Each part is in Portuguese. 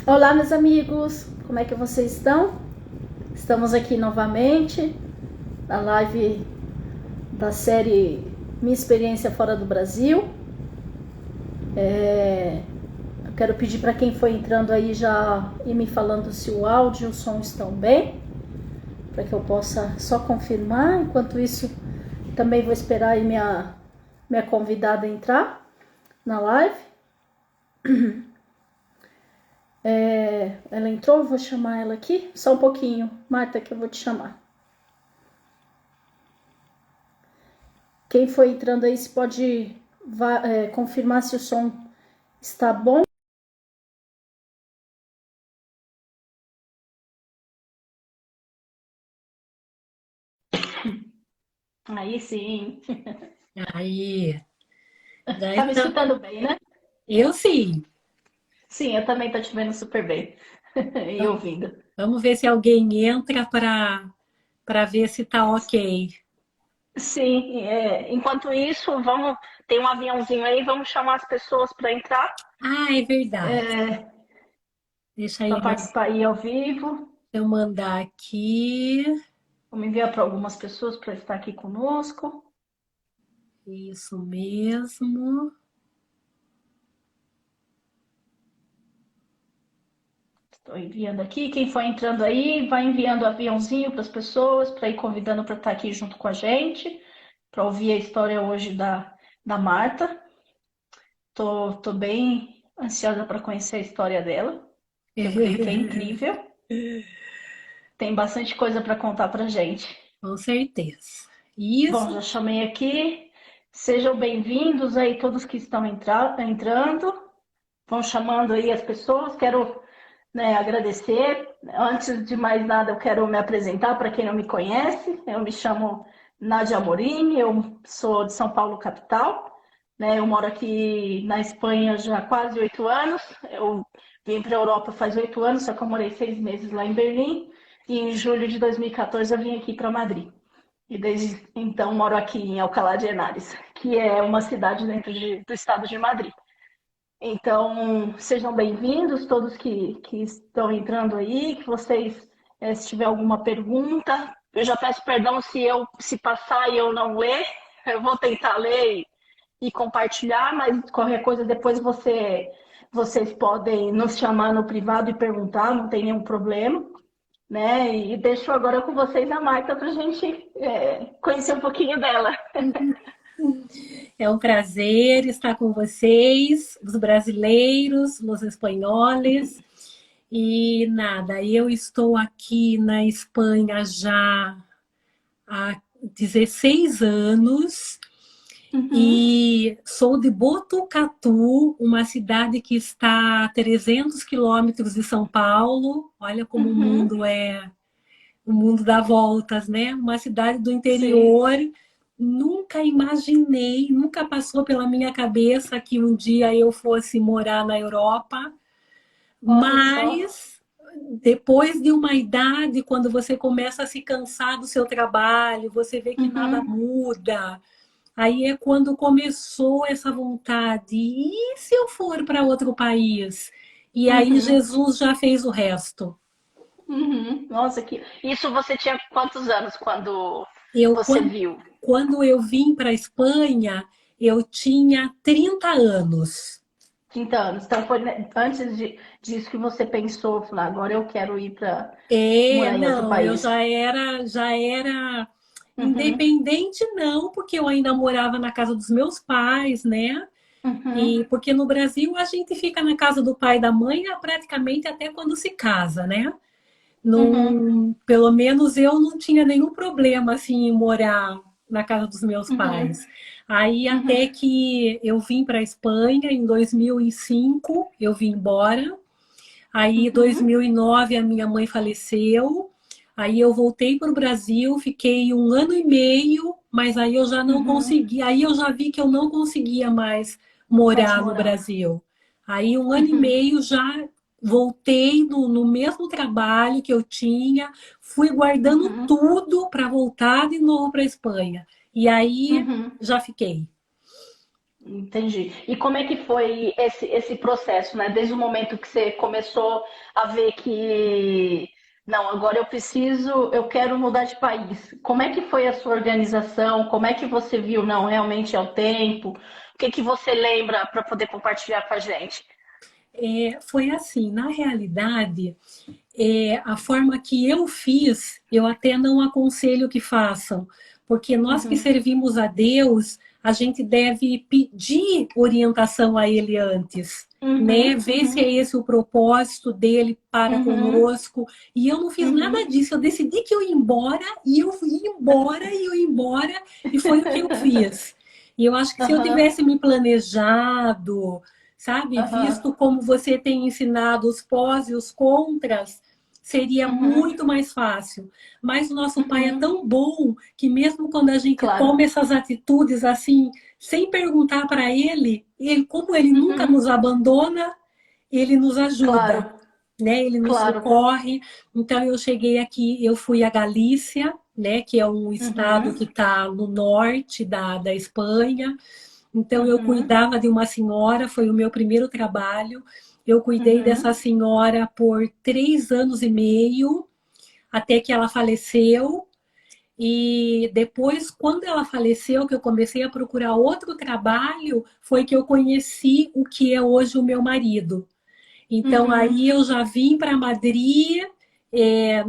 Olá, meus amigos, como é que vocês estão? Estamos aqui novamente na live da série Minha Experiência Fora do Brasil. Eu quero pedir para quem foi entrando aí já ir me falando se o áudio e o som estão bem, para que eu possa só confirmar. Enquanto isso, também vou esperar aí minha convidada entrar na live. Ela entrou, vou chamar ela aqui. Só um pouquinho, Marta, que eu vou te chamar. Quem foi entrando aí, se pode confirmar se o som está bom. Aí sim. Aí, já Tá me então, escutando bem, né? eu sim. Sim, eu também tô te vendo super bem. E Então, ouvindo. vamos ver se alguém entra para ver se tá ok. Sim, enquanto isso, tem um aviãozinho aí, vamos chamar as pessoas para entrar, Ah, é verdade. Deixa para eu, participar aí ao vivo. eu mandar aqui. Vamos enviar para algumas pessoas para estar aqui conosco. Isso mesmo. Estou enviando aqui. Quem for entrando aí, vai enviando aviãozinho para as pessoas, para ir convidando para estar aqui junto com a gente, para ouvir a história hoje da Marta. Tô bem ansiosa para conhecer a história dela, que eu creio que é incrível. Tem bastante coisa para contar para gente. Com certeza. Bom, Isso. já chamei aqui. Sejam bem-vindos aí todos que estão entrando. Vão chamando aí as pessoas. Quero, né, agradecer. Antes de mais nada, eu quero me apresentar para quem não me conhece. Eu me chamo Nádia Amorim, eu sou de São Paulo, capital. Né, eu moro aqui na Espanha já há quase 8 anos. Eu vim para a Europa faz 8 anos, só que eu morei 6 meses lá em Berlim. E em julho de 2014 eu vim aqui para Madrid. E desde então moro aqui em Alcalá de Henares, que é uma cidade dentro do estado de Madrid. Então, sejam bem-vindos todos que estão entrando aí, que vocês, se tiver alguma pergunta, eu já peço perdão se passar e eu não ler, eu vou tentar ler e compartilhar, mas qualquer coisa depois vocês podem nos chamar no privado e perguntar, não tem nenhum problema, né? E deixo agora com vocês a Marta para a gente conhecer um pouquinho dela. É um prazer estar com vocês, os brasileiros, os espanhóis. E nada, eu estou aqui na Espanha já há 16 anos Uhum, e sou de Botucatu, uma cidade que está a 300 quilômetros de São Paulo. Olha como uhum, o mundo dá voltas, né? Uma cidade do sim, interior. Nunca imaginei, nunca passou pela minha cabeça que um dia eu fosse morar na Europa, olha só. mas depois de uma idade, quando você começa a se cansar do seu trabalho, você vê que nada Uhum, muda. Aí é quando começou essa vontade. E se eu for para outro país? E aí uhum, Jesus já fez o resto. uhum. Nossa, que isso você tinha quantos anos quando Eu, você viu? quando eu vim para a Espanha, eu tinha 30 anos. 30 anos. Então foi antes disso que você pensou, falar, agora eu quero ir para É, morar em outro não, eu país. já era Uhum, independente, não, porque eu ainda morava na casa dos meus pais, né? uhum, E porque no Brasil a gente fica na casa do pai e da mãe praticamente até quando se casa, né? uhum, Não, pelo menos eu não tinha nenhum problema assim em morar na casa dos meus uhum, pais. Aí até uhum, que eu vim para a Espanha em 2005, eu vim embora. Aí em uhum, 2009 a minha mãe faleceu. Aí eu voltei para o Brasil, fiquei um ano e meio, mas aí eu já não uhum. consegui. Aí eu já vi que eu não conseguia mais Mais morar no morar. Brasil. Aí um ano e Uhum, meio já voltei no mesmo trabalho que eu tinha, fui guardando uhum, tudo para voltar de novo para a Espanha. E aí uhum. já fiquei. Entendi. E como é que foi esse processo, né? Desde o momento que você começou a ver que, não, agora eu quero mudar de país. Como é que foi a sua organização? Como é que você viu, não, realmente é o tempo? O que que você lembra para poder compartilhar com a gente? Foi assim, na realidade, a forma que eu fiz, eu até não aconselho que façam, porque nós que Uhum, servimos a Deus, a gente deve pedir orientação a Ele antes, né? uhum, Ver se é uhum, esse o propósito dele para uhum, conosco. E eu não fiz nada uhum. disso, eu decidi que eu ia embora, e eu ia embora, e eu ia embora, e foi o que eu fiz. E eu acho que se eu Aham, tivesse me planejado, sabe, aham, visto como você tem ensinado os pós e os contras, seria uhum, muito mais fácil. Mas o nosso pai é uhum. tão bom que mesmo quando a gente toma Claro. essas atitudes assim, sem perguntar para ele, como ele nunca Uhum, nos abandona, ele nos ajuda, claro, né? Ele nos claro. socorre. Então eu cheguei aqui, eu fui a Galícia, né, que é um estado que Uhum, está no norte da Espanha. Então, eu uhum, cuidava de uma senhora, foi o meu primeiro trabalho. Eu cuidei dessa uhum. senhora por 3 anos e meio, até que ela faleceu. E depois, quando ela faleceu, que eu comecei a procurar outro trabalho, foi que eu conheci o que é hoje o meu marido. Então, Uhum. aí eu já vim para Madrid, é,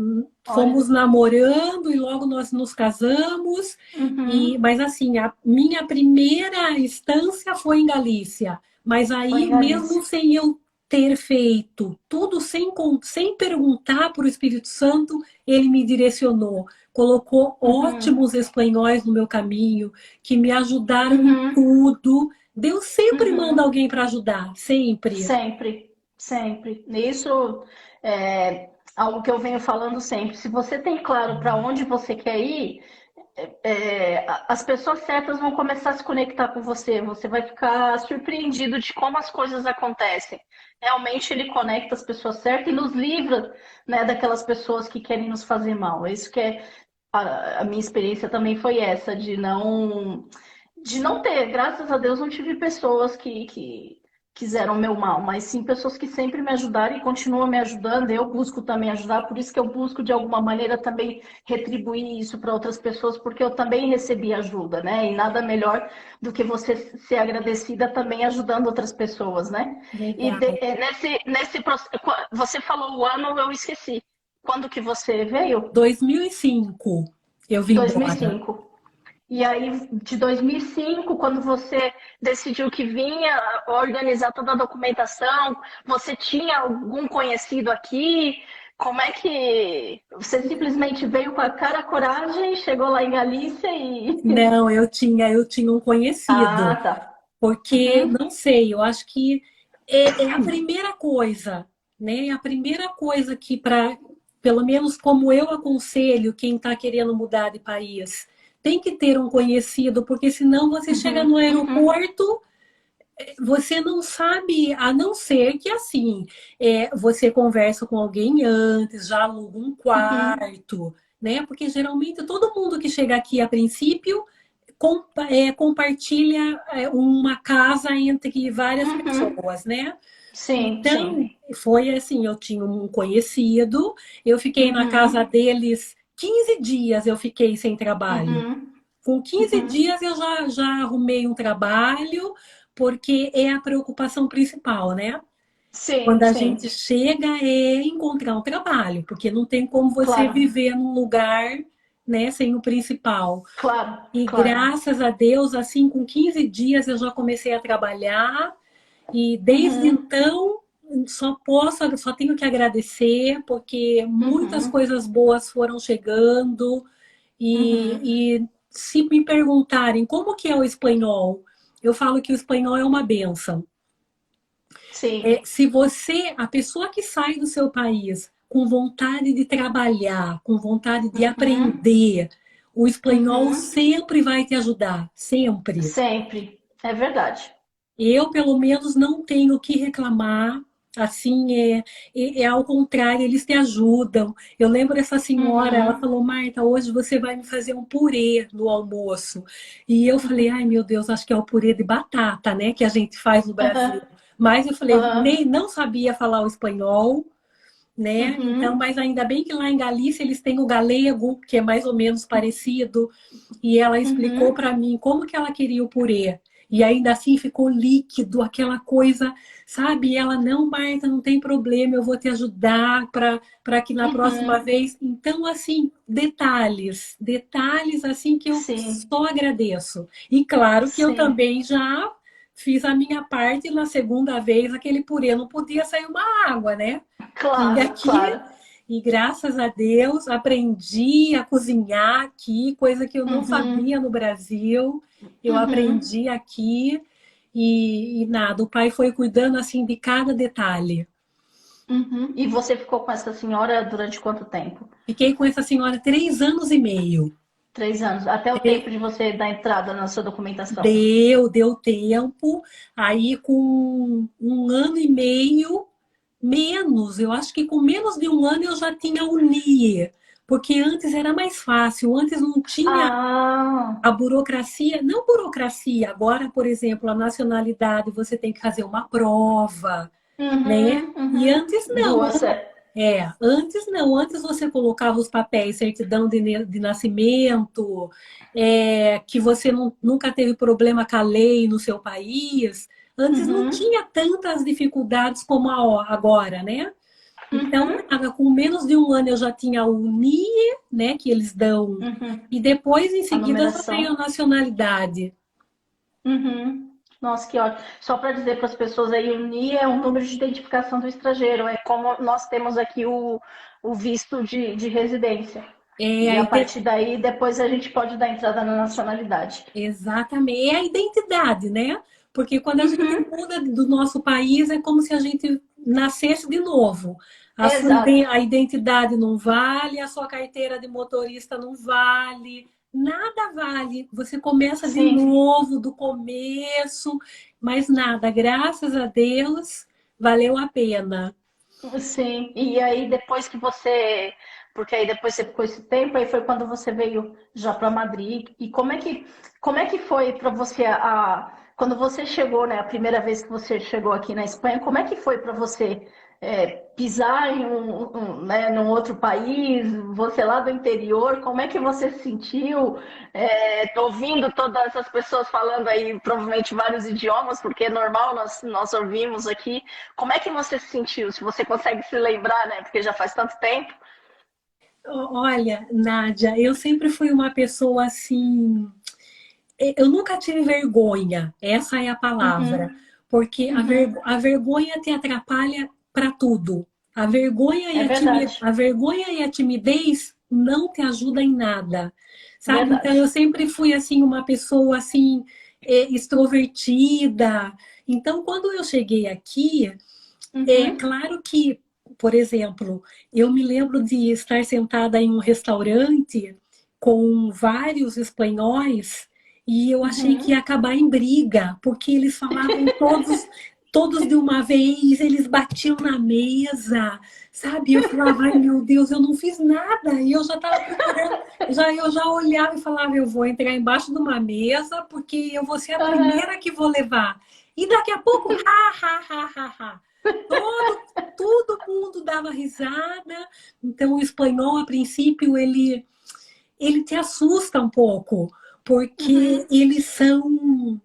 Olha. fomos namorando e logo nós nos casamos. Uhum. Mas assim, a minha primeira instância foi em Galícia. Mas Foi em aí, mesmo Galícia. sem eu ter feito tudo sem perguntar para o Espírito Santo, ele me direcionou. Colocou Uhum. ótimos espanhóis no meu caminho, que me ajudaram em Uhum. tudo. Deus sempre manda Uhum. alguém para ajudar, sempre. Sempre, sempre. Isso é algo que eu venho falando sempre. Se você tem claro para onde você quer ir, as pessoas certas vão começar a se conectar com você. Você vai ficar surpreendido de como as coisas acontecem. Realmente ele conecta as pessoas certas e nos livra, né, daquelas pessoas que querem nos fazer mal. Isso que é a minha experiência também foi essa, de não ter, graças a Deus, não tive pessoas que quiseram meu mal, mas sim pessoas que sempre me ajudaram e continuam me ajudando. Eu busco também ajudar, por isso que eu busco de alguma maneira também retribuir isso para outras pessoas, porque eu também recebi ajuda, né? E nada melhor do que você ser agradecida também ajudando outras pessoas, né? E Legal. você falou o ano, eu esqueci. Quando que você veio? 2005 eu vim embora. 2005. E aí, de 2005, quando você decidiu que vinha organizar toda a documentação, você tinha algum conhecido aqui? Como é que você simplesmente veio com a cara, a coragem, chegou lá em Galícia e. Não, eu tinha um conhecido, Ah, tá. porque Uhum, não sei, eu acho que é a primeira coisa, né? É a primeira coisa que pelo menos como eu aconselho quem está querendo mudar de país, tem que ter um conhecido, porque senão você chega no uhum, uhum, aeroporto. Você não sabe, a não ser que assim, você conversa com alguém antes, já aluga um uhum, quarto, né? Porque geralmente todo mundo que chega aqui a princípio compartilha uma casa entre várias uhum. pessoas, né? Sim, sim. Então, foi assim, eu tinha um conhecido, eu fiquei na casa Uhum, deles 15 dias, eu fiquei sem trabalho. uhum, Com 15 uhum. dias eu já arrumei um trabalho, porque é a preocupação principal, né? Sim, Quando a gente sim. chega é encontrar um trabalho, porque não tem como você Claro, viver num lugar, né, sem o principal. claro, E claro. graças a Deus, assim, com 15 dias eu já comecei a trabalhar e desde Uhum, então só tenho que agradecer, porque muitas uhum, coisas boas foram chegando. uhum. E se me perguntarem como que é o espanhol, eu falo que o espanhol é uma benção. Sim. Se você, a pessoa que sai do seu país com vontade de trabalhar, com vontade de Uhum, aprender, o espanhol uhum. sempre vai te ajudar, sempre. Sempre. É verdade. Eu, pelo menos, não tenho o que reclamar. Assim, é ao contrário, eles te ajudam. Eu lembro dessa senhora, ela Uhum, falou, Marta, hoje você vai me fazer um purê no almoço. E eu falei, ai meu Deus, acho que é o purê de batata, né, que a gente faz no aham, Brasil. Mas eu falei, aham, nem não sabia falar o espanhol, né? Então, uhum, mas ainda bem que lá em Galícia eles têm o galego, que é mais ou menos parecido, e ela explicou uhum, para mim como que ela queria o purê. E ainda assim ficou líquido, aquela coisa, sabe? E ela, não, Marta, não tem problema, eu vou te ajudar para que na próxima uhum. vez. Então, assim, detalhes assim que eu Sim, só agradeço. E claro que eu sim. também já fiz a minha parte, e na segunda vez aquele purê não podia sair uma água, né? E Claro, aqui, claro. e graças a Deus, aprendi a cozinhar aqui, coisa que eu não Uhum, sabia no Brasil. Eu uhum, aprendi aqui e nada, o pai foi cuidando assim de cada detalhe. uhum. E você ficou com essa senhora durante quanto tempo? Fiquei com essa senhora 3 anos e meio. 3 anos. Até o tempo de você dar entrada na sua documentação. Deu tempo. Aí, com 1 ano e meio, menos, eu acho que com menos de 1 ano eu já tinha o NIE, porque antes era mais fácil, antes não tinha Ah, a burocracia, não burocracia, agora, por exemplo, a nacionalidade você tem que fazer uma prova, né? uhum, E uhum. antes não, Duas, é. antes não, antes você colocava os papéis, certidão de nascimento, que você nunca teve problema com a lei no seu país, antes não Uhum, tinha tantas dificuldades como agora, né? Então, uhum, nada, com menos de 1 ano eu já tinha o NIE, né, que eles dão, uhum. e depois, em A seguida, já veio a numeração. nacionalidade. Uhum. Nossa, que ótimo. Só para dizer para as pessoas aí, o NIE é um número de identificação do estrangeiro. É como nós temos aqui o visto de residência. É E a a partir daí, depois a gente pode dar entrada na nacionalidade. Exatamente, é a identidade, né? Porque quando a gente Uhum. muda do nosso país, é como se a gente nascesse de novo. Exato. A identidade não vale, a sua carteira de motorista não vale, nada vale. Você começa de Sim, novo, do começo, mas nada, graças a Deus, valeu a pena. sim. E aí depois que você, porque aí depois você ficou esse tempo, aí foi quando você veio já para Madrid. E como é que foi para você quando você chegou, né, a primeira vez que você chegou aqui na Espanha, como é que foi para você pisar em né, num outro país, você lá do interior, como é que você se sentiu? Tô ouvindo todas essas pessoas falando aí, provavelmente vários idiomas, porque é normal, nós ouvimos aqui. Como é que você se sentiu? Se você consegue se lembrar, né? Porque já faz tanto tempo. Olha, Nádia, eu sempre fui uma pessoa assim. Eu nunca tive vergonha, essa é a palavra, Uhum, porque uhum. a vergonha te atrapalha para tudo. É verdade, A vergonha e a timidez não te ajudam em nada, sabe? Então verdade. eu sempre fui assim uma pessoa assim extrovertida. Então quando eu cheguei aqui, é Uhum, claro que, por exemplo, eu me lembro de estar sentada em um restaurante com vários espanhóis e eu achei que ia uhum. acabar em briga, porque eles falavam todos de uma vez, eles batiam na mesa, sabe? Eu falava, ai meu Deus, eu não fiz nada. E eu já estava preparando, eu já olhava e falava, eu vou entrar embaixo de uma mesa porque eu vou ser a Uhum. primeira que vou levar. E daqui a pouco, ha, ha, ha, ha, ha. Todo, todo mundo dava risada. Então, o espanhol, a princípio, ele te assusta um pouco, porque Uhum. eles são.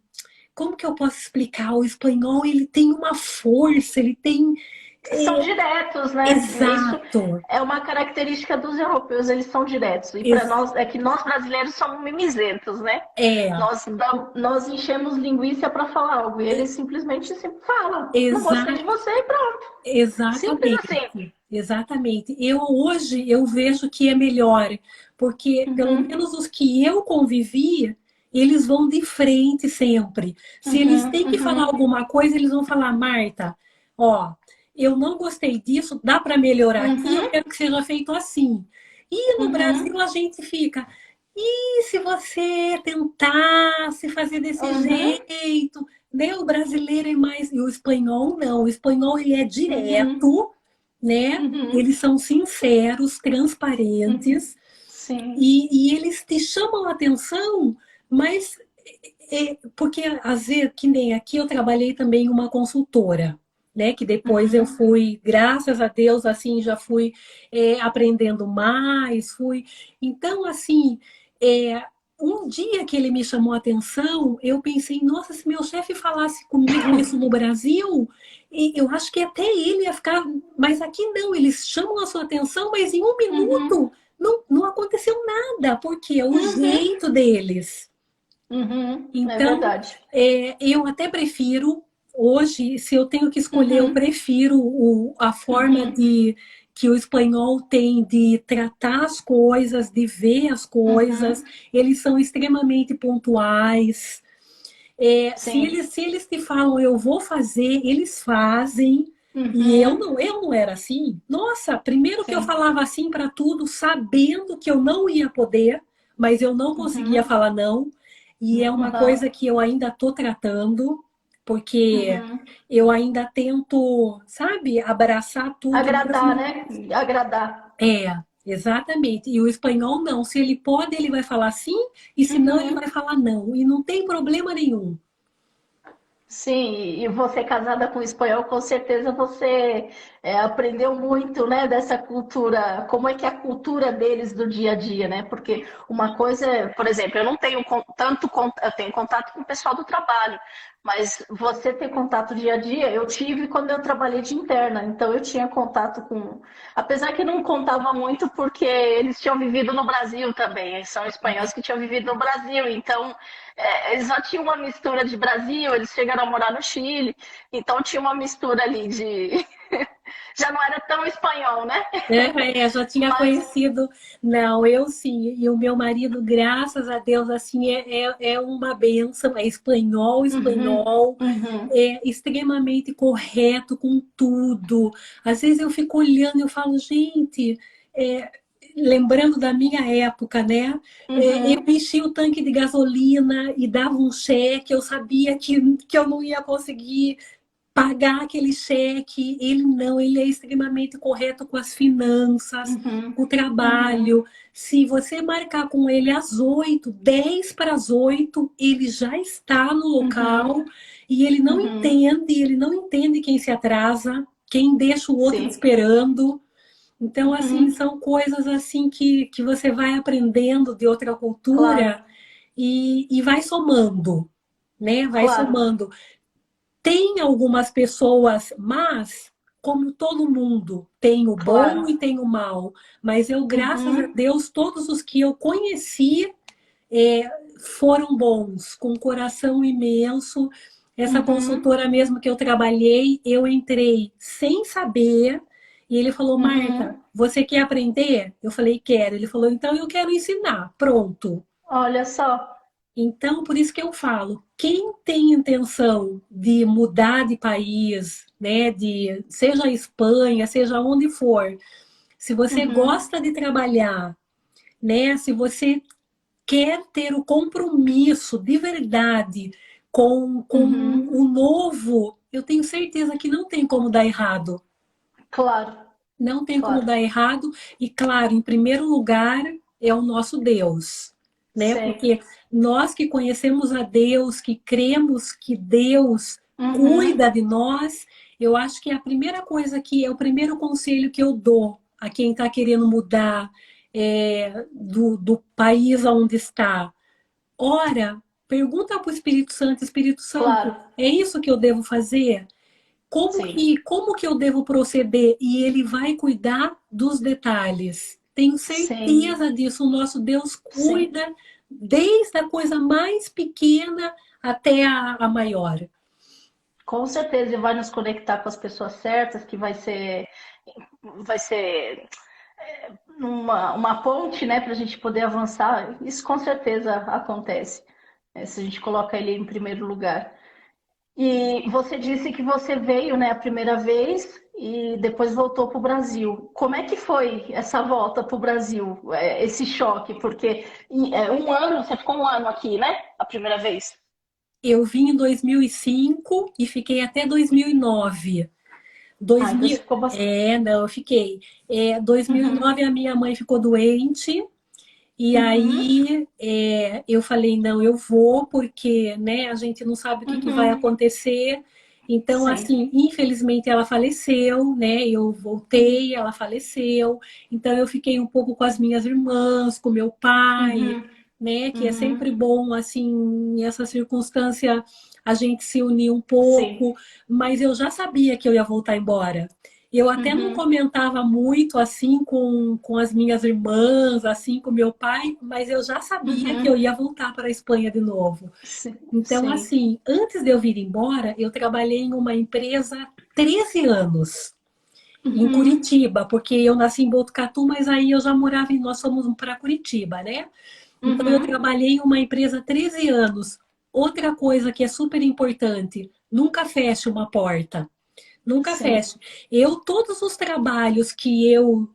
Como que eu posso explicar? O espanhol, ele tem uma força, ele tem. São É, diretos, né? Isso exato. é uma característica dos europeus, eles são diretos. E para Ex, nós, é que nós brasileiros somos mimizentos, né? é, Nós enchemos linguiça para falar algo e eles simplesmente sempre falam: não gostei exa, de você e pronto. Simples assim. exatamente. Exatamente. Hoje eu vejo que é melhor, porque pelo Uhum, menos os que eu convivi, eles vão de frente sempre. Se eles uhum, têm que falar uhum, alguma coisa, eles vão falar, Marta, ó, eu não gostei disso, dá para melhorar aqui, eu uhum, quero que seja feito assim. E no Brasil uhum, a gente fica, e se você tentasse fazer desse uhum. jeito? né? O brasileiro é mais, e o espanhol não. O espanhol ele é Uhum, direto, né? uhum, Eles são sinceros, uhum. transparentes Sim. e eles te chamam a atenção, mas porque às vezes, que nem aqui eu trabalhei também em uma consultora, né? Que depois eu Uhum, fui, graças a Deus, assim, já fui aprendendo mais, fui. Então, assim, é, um dia que ele me chamou a atenção, eu pensei, nossa, se meu chefe falasse comigo isso no Brasil, eu acho que até ele ia ficar. Mas aqui não, eles chamam a sua atenção, mas em um uhum, minuto não aconteceu nada, porque é o uhum, jeito deles. é Então, verdade. eu até prefiro, hoje, se eu tenho que escolher, eu Uhum, prefiro a forma uhum, de que o espanhol tem de tratar as coisas, de ver as coisas. uhum. Eles são extremamente pontuais. Sim. Se eles te falam, eu vou fazer, eles fazem. E Uhum, eu não era assim. Nossa, primeiro que eu sim. falava assim para tudo, sabendo que eu não ia poder, mas eu não conseguia Uhum, falar não. E é uma uhum, coisa que eu ainda estou tratando, porque uhum. eu ainda tento, sabe, abraçar tudo Agradar, mesmo. né? Agradar. Exatamente. E o espanhol não. Se ele pode, ele vai falar sim, e se não, ele Uhum. vai falar não. E não tem problema nenhum. Sim, e você casada com espanhol, com certeza você aprendeu muito, né, dessa cultura, como é que é a cultura deles do dia a dia, né? Porque uma coisa é, por exemplo, eu não tenho eu tenho contato com o pessoal do trabalho, mas você ter contato dia a dia, eu tive quando eu trabalhei de interna, então eu tinha contato com, apesar que não contava muito porque eles tinham vivido no Brasil também, são espanhóis que tinham vivido no Brasil, então eles já tinham uma mistura de Brasil, eles chegaram a morar no Chile, então tinha uma mistura ali de. Já não era tão espanhol, né? Já tinha Mas. conhecido. Não, eu sim. E o meu marido, graças a Deus, assim, é uma benção. É espanhol, Uhum, espanhol, uhum, é extremamente correto com tudo. Às vezes eu fico olhando e eu falo, gente, é, lembrando da minha época, né? Eu uhum, enchi o tanque de gasolina e dava um cheque, eu sabia que eu não ia conseguir pagar aquele cheque. Ele não, ele é extremamente correto com as finanças, uhum, com o uhum, trabalho. Se você marcar com ele às 8, 10 para as 8, ele já está no local uhum, e uhum. ele não entende quem se atrasa, quem deixa o outro Sim. esperando. Então, assim, Uhum, são coisas assim que você vai aprendendo de outra claro, cultura e vai somando, né? Vai claro, somando. Tem algumas pessoas, mas como todo mundo tem o bom claro. e tem o mal, mas eu, graças a Uhum, Deus, todos os que eu conheci é, foram bons, com um coração imenso. Essa uhum, consultora mesmo que eu trabalhei, eu entrei sem saber, e ele falou, Marta, uhum. você quer aprender? Eu falei, quero. Ele falou, então eu quero ensinar. Pronto. Olha só. Então, por isso que eu falo, quem tem intenção de mudar de país, né, de seja a Espanha, seja onde for, se você Uhum, gosta de trabalhar, né, se você quer ter o compromisso de verdade com uhum, o novo, eu tenho certeza que não tem como dar errado. claro, Não tem como claro. dar errado. E, claro, em primeiro lugar, é o nosso Deus, né? Porque Sempre. nós que conhecemos a Deus, que cremos que Deus Uhum, cuida de nós, eu acho que a primeira coisa que é o primeiro conselho que eu dou a quem está querendo mudar do país onde está. Ora, pergunta para o Espírito Santo, claro. é isso que eu devo fazer? Sim, Como que eu devo proceder? E ele vai cuidar dos detalhes. Tenho sim, certeza disso. O nosso Deus sim. cuida desde a coisa mais pequena até a maior. Com certeza, e vai nos conectar com as pessoas certas, que vai ser uma ponte, né, para a gente poder avançar. Isso com certeza acontece, né, se a gente coloca ele em primeiro lugar. E você disse que você veio, né, a primeira vez e depois voltou para o Brasil. Como é que foi essa volta para o Brasil, esse choque? Porque um ano, você ficou um ano aqui, né? A primeira vez. Eu vim em 2005 e fiquei até 2009. Ah, então você 2000, ficou bastante. não, eu fiquei. 2009 Uhum, a minha mãe ficou doente e uhum, aí eu falei, não, eu vou porque, né, a gente não sabe o que que vai uhum. acontecer. Então, Sim. assim, infelizmente ela faleceu, né? Eu voltei, ela faleceu. Então eu fiquei um pouco com as minhas irmãs, com meu pai, Uhum, né? Que é sempre uhum. bom, assim, nessa circunstância, a gente se unir um Sim. pouco. Mas eu já sabia que eu ia voltar embora. Eu até não Uhum, comentava muito assim com as minhas irmãs, assim com meu pai, mas eu já sabia que eu uhum. ia voltar para a Espanha de novo. Sim, Então, sim. assim, antes de eu vir embora, eu trabalhei em uma empresa 13 anos em Uhum, Curitiba, porque eu nasci em Botucatu, mas aí eu já morava e nós fomos para Curitiba, né? Então, eu uhum. trabalhei em uma empresa 13 anos. Outra coisa que é super importante, nunca feche uma porta. Nunca Sim. feche. Todos os trabalhos que eu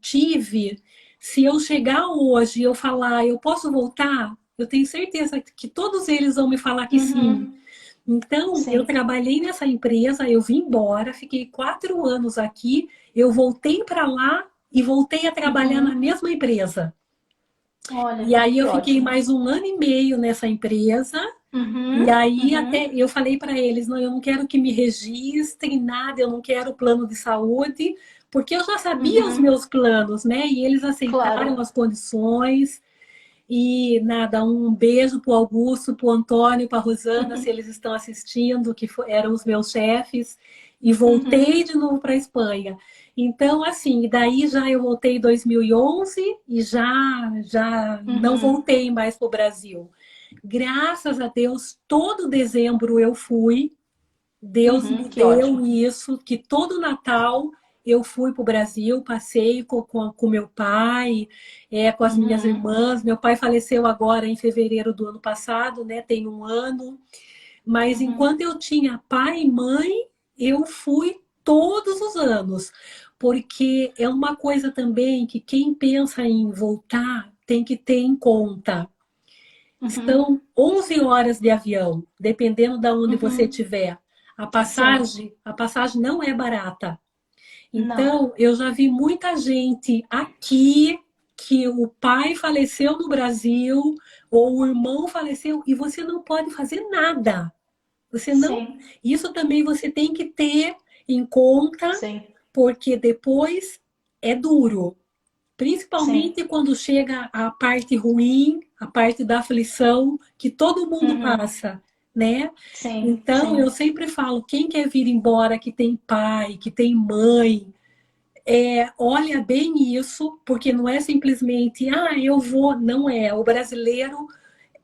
tive, se eu chegar hoje e eu falar, eu posso voltar, eu tenho certeza que todos eles vão me falar que sim. Uhum, Então, eu sim. trabalhei nessa empresa, eu vim embora, fiquei 4 anos aqui, eu voltei para lá e voltei a trabalhar na Uhum. mesma empresa. E Olha, aí que eu fiquei ótimo. mais 1 ano e meio nessa empresa. E Uhum, aí até uhum, eu falei para eles, não, eu não quero que me registrem nada, eu não quero plano de saúde, porque eu já sabia os uhum. meus planos, né? E eles aceitaram Claro. as condições. E nada, um beijo para o Augusto, para o Antônio, para a Rosana, se eles estão assistindo, eram os meus chefes, e voltei Uhum, de novo para a Espanha. Então, assim, daí já eu voltei em 2011 e já não uhum, voltei mais para o Brasil. Graças a Deus, todo dezembro eu fui. Deus me que deu ótimo. isso, que todo Natal eu fui para o Brasil, passei com meu pai, com as minhas Uhum, irmãs. Meu pai faleceu agora em fevereiro do ano passado, né? Tem 1 ano. Mas uhum, enquanto eu tinha pai e mãe, eu fui todos os anos. Porque é uma coisa também que quem pensa em voltar tem que ter em conta. uhum, São 11 horas de avião, dependendo de onde você uhum. estiver. A Sim. passagem, a passagem não é barata. Não. Então, eu já vi muita gente aqui que o pai faleceu no Brasil ou o irmão faleceu e você não pode fazer nada. Você não. Sim, Isso também você tem que ter em conta, sim, porque depois é duro. sim. Principalmente quando chega a parte ruim, a parte da aflição, que todo mundo Uhum, passa, né? sim, Então, eu sim. sempre falo, quem quer vir embora, que tem pai, que tem mãe, olha bem isso, porque não é simplesmente, eu vou, não é. O brasileiro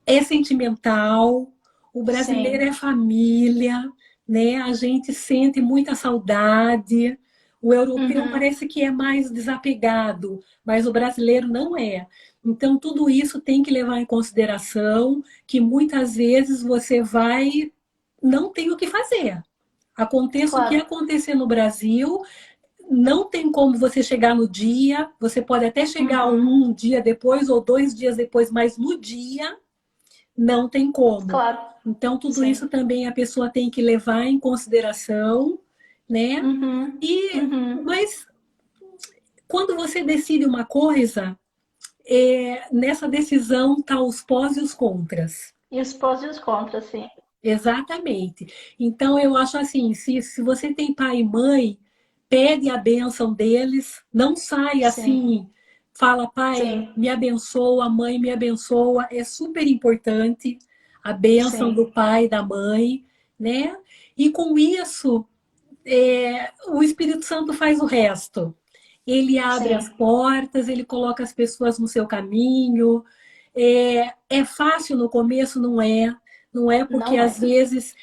é sentimental, o brasileiro é Sim. família, né? A gente sente muita saudade. O europeu Uhum, parece que é mais desapegado, mas o brasileiro não é. Então, tudo isso tem que levar em consideração que muitas vezes você vai, não tem o que fazer. Aconteça o que claro. acontecer no Brasil, não tem como você chegar no dia, você pode até chegar Uhum, um dia depois ou 2 dias depois, mas no dia não tem como. claro. Então, tudo isso Sim. também a pessoa tem que levar em consideração, né? Uhum, uhum. Mas quando você decide uma coisa, nessa decisão tá os pós e os contras. E os pós e os contras, sim. Exatamente. Então, eu acho assim, se você tem pai e mãe, pede a bênção deles, não sai Sim, assim, fala, pai, sim, me abençoa, mãe, me abençoa. É super importante a bênção do sim, pai e da mãe, né? E com isso, o Espírito Santo faz o resto. Ele abre as sim. portas, ele coloca as pessoas no seu caminho. É fácil no começo, não é? Não é porque Não às é. vezes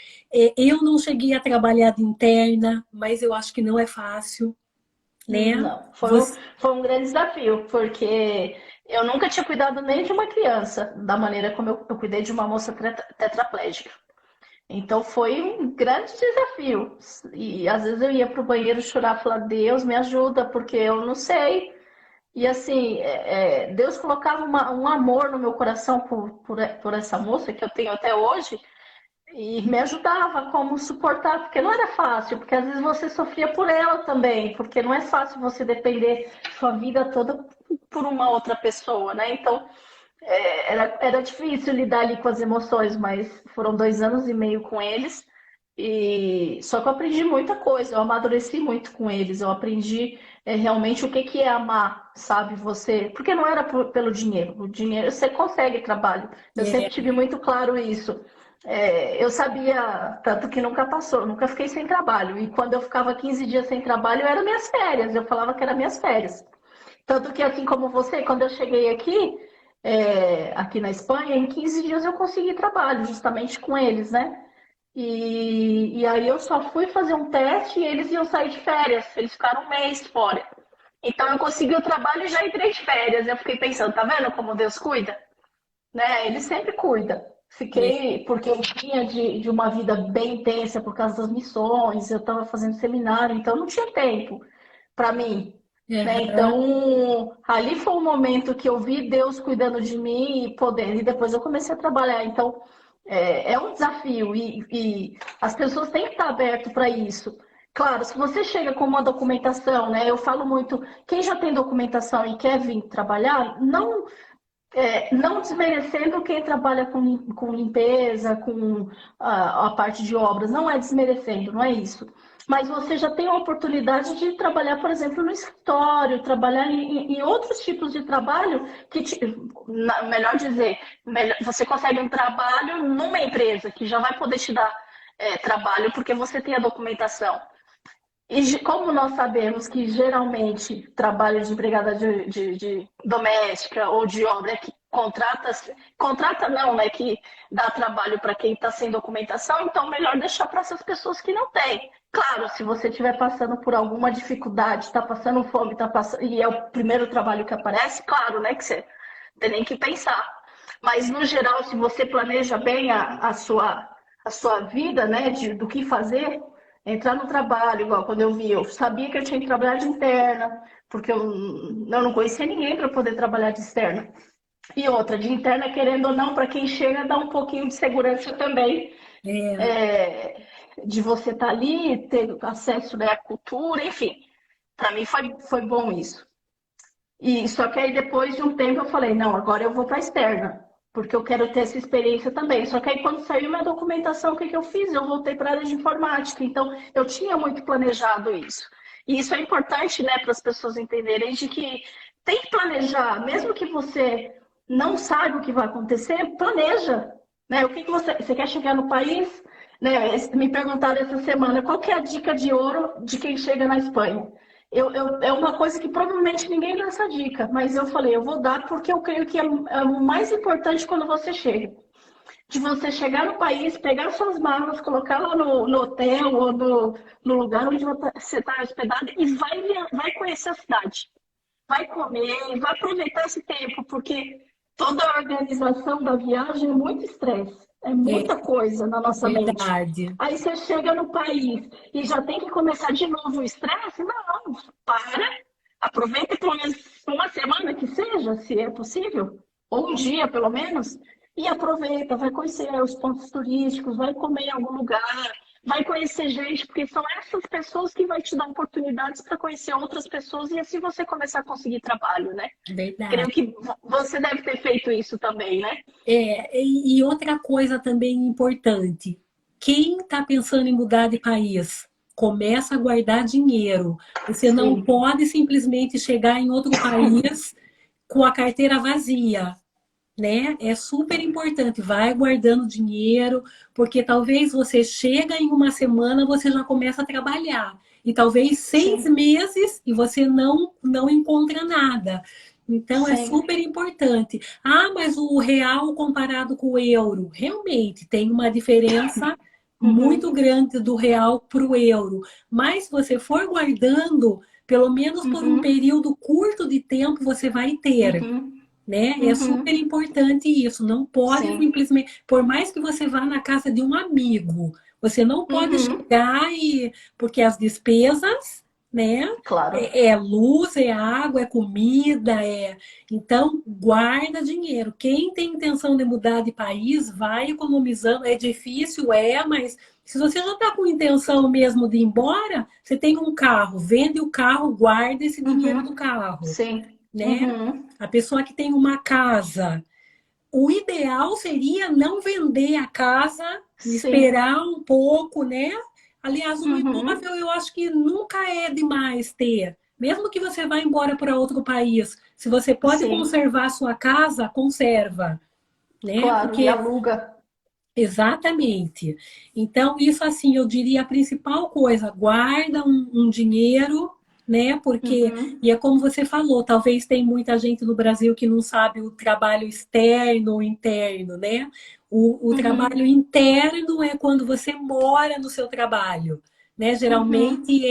eu não cheguei a trabalhar de interna, mas eu acho que não é fácil, né? Não. Você, Foi um grande desafio, porque eu nunca tinha cuidado nem de uma criança, da maneira como eu cuidei de uma moça tetraplégica. Então foi um grande desafio. E às vezes eu ia para o banheiro chorar, falar, Deus me ajuda, porque eu não sei. E assim, Deus colocava um amor no meu coração por essa moça que eu tenho até hoje. E me ajudava como suportar, porque não era fácil, porque às vezes você sofria por ela também, porque não é fácil você depender sua vida toda por uma outra pessoa, né? Então, era difícil lidar ali com as emoções, mas foram 2 anos e meio com eles. E só que eu aprendi muita coisa, eu amadureci muito com eles, eu aprendi realmente o que que é amar, sabe? Você, porque não era pelo dinheiro, o dinheiro você consegue trabalho. Eu sempre É, tive muito claro isso. Eu sabia, tanto que nunca passou, nunca fiquei sem trabalho. E quando eu ficava 15 dias sem trabalho, eram minhas férias, eu falava que eram minhas férias. Tanto que, assim como você, quando eu cheguei aqui, aqui na Espanha, em 15 dias eu consegui trabalho, justamente com eles, né? E aí eu só fui fazer um teste e eles iam sair de férias. Eles ficaram um mês fora. Então eu consegui o trabalho e já entrei de férias. Eu fiquei pensando, tá vendo como Deus cuida? Né? Ele sempre cuida. é, Fiquei, porque eu vinha de uma vida bem intensa por causa das missões, eu estava fazendo seminário, então não tinha tempo para mim. Né? aham, Então, ali foi um momento que eu vi Deus cuidando de mim e podendo, e depois eu comecei a trabalhar. Então, é um desafio e as pessoas têm que estar abertas para isso. Claro, se você chega com uma documentação, né? Eu falo muito, quem já tem documentação e quer vir trabalhar, não desmerecendo quem trabalha com limpeza, com a parte de obras, não é desmerecendo, não é isso. Mas você já tem a oportunidade de trabalhar, por exemplo, no escritório, trabalhar em outros tipos de trabalho que, melhor dizer, você consegue um trabalho numa empresa que já vai poder te dar trabalho porque você tem a documentação. E como nós sabemos que geralmente trabalho de empregada de doméstica ou de obra é que contrata não, né? Que dá trabalho para quem está sem documentação, então melhor deixar para essas pessoas que não têm. Claro, se você estiver passando por alguma dificuldade, está passando fome, e é o primeiro trabalho que aparece, claro, né? Que você tem nem que pensar. Mas no geral, se você planeja bem a sua vida, né? Do que fazer. Entrar no trabalho, igual quando eu vi, eu sabia que eu tinha que trabalhar de interna, porque eu não conhecia ninguém para poder trabalhar de externa. E outra, de interna, querendo ou não, para quem chega, dá um pouquinho de segurança também, é, é, de você estar ali, ter acesso, né, à cultura, enfim. Para mim foi bom isso. E só que aí depois de um tempo eu falei, não, agora eu vou para a externa, porque eu quero ter essa experiência também. Só que aí quando saiu minha documentação, o que eu fiz? Eu voltei para a área de informática. Então eu tinha muito planejado isso. E isso é importante, né, para as pessoas entenderem de que tem que planejar, mesmo que você não saiba o que vai acontecer, planeja, né? O que você quer chegar no país? Né? Me perguntaram essa semana qual que é a dica de ouro de quem chega na Espanha. É uma coisa que provavelmente ninguém dá essa dica, mas eu falei, eu vou dar porque eu creio que é o mais importante quando você chega. De você chegar no país, pegar suas malas, colocar lá no hotel ou no lugar onde você está hospedado e vai conhecer a cidade. Vai comer, vai aproveitar esse tempo, porque toda a organização da viagem é muito estresse. É é muita coisa na nossa mente. verdade. Aí você chega no país e já tem que começar de novo o estresse? Não, para. Aproveita pelo menos uma semana que seja, se é possível, ou um dia pelo menos, e aproveita, vai conhecer os pontos turísticos, vai comer em algum lugar, vai conhecer gente, porque são essas pessoas que vai te dar oportunidades para conhecer outras pessoas e assim você começar a conseguir trabalho, né? Creio Verdade. que você deve ter feito isso também, né? E outra coisa também importante, quem está pensando em mudar de país, começa a guardar dinheiro. Você não Sim. pode simplesmente chegar em outro país com a carteira vazia, né? É super importante. Vai guardando dinheiro, porque talvez você chega em uma semana, você já começa a trabalhar. E talvez seis Sim, meses e você não encontra nada. Então é sim. super importante. Ah, mas o real comparado com o euro, realmente tem uma diferença muito Uhum, grande do real para o euro. Mas se você for guardando, pelo menos por um uhum, período curto de tempo, você vai ter, uhum, né? É super uhum. importante isso. Não pode Sim. simplesmente, por mais que você vá na casa de um amigo, você não pode Uhum, chegar porque as despesas né? Claro. É luz, é água, é comida, é... Então, guarda dinheiro. Quem tem intenção de mudar de país, vai economizando. É difícil, mas se você já está com intenção mesmo de ir embora, você tem um carro, vende o carro, guarda esse dinheiro do Uhum. carro, Sim. né? Uhum. A pessoa que tem uma casa, o ideal seria não vender a casa, Sim. esperar um pouco, né? Aliás, um Uhum. imóvel eu acho que nunca é demais ter. Mesmo que você vá embora para outro país, se você pode Sim. conservar a sua casa, conserva, né? Claro. E Porque aluga. exatamente. Então, isso assim, eu diria a principal coisa, guarda um dinheiro, né? Porque, Uhum. e é como você falou, talvez tem muita gente no Brasil que não sabe o trabalho externo ou interno, né? O trabalho Uhum. interno é quando você mora no seu trabalho, né? Uhum. Geralmente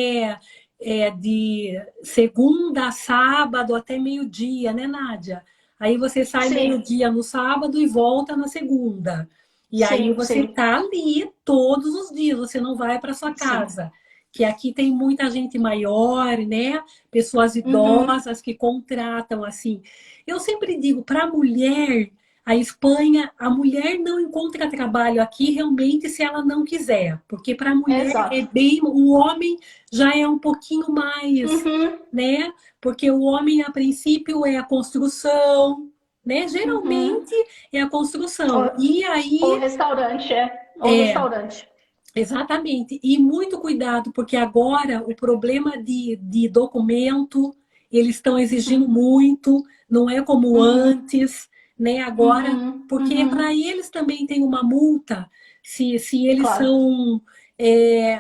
é de segunda a sábado até meio-dia, né, Nádia? Aí você sai Sim. meio-dia no sábado e volta na segunda. E aí Sim. você Sim. tá ali todos os dias, você não vai para sua Sim. casa. Que aqui tem muita gente maior, né? Pessoas Uhum. idosas que contratam assim. Eu sempre digo, para a mulher, a Espanha, a mulher não encontra trabalho aqui realmente se ela não quiser, porque para a mulher é Exato. bem, o homem já é um pouquinho mais, Uhum. né? Porque o homem a princípio é a construção, né? Uhum. Geralmente é a construção. Ou, E ou aí, restaurante, é. Ou é, restaurante. exatamente. E muito cuidado, porque agora o problema de documento, eles estão exigindo Uhum. muito, não é como Uhum. antes, né? Agora, Uhum. porque para Uhum. eles também tem uma multa, se eles Claro. são,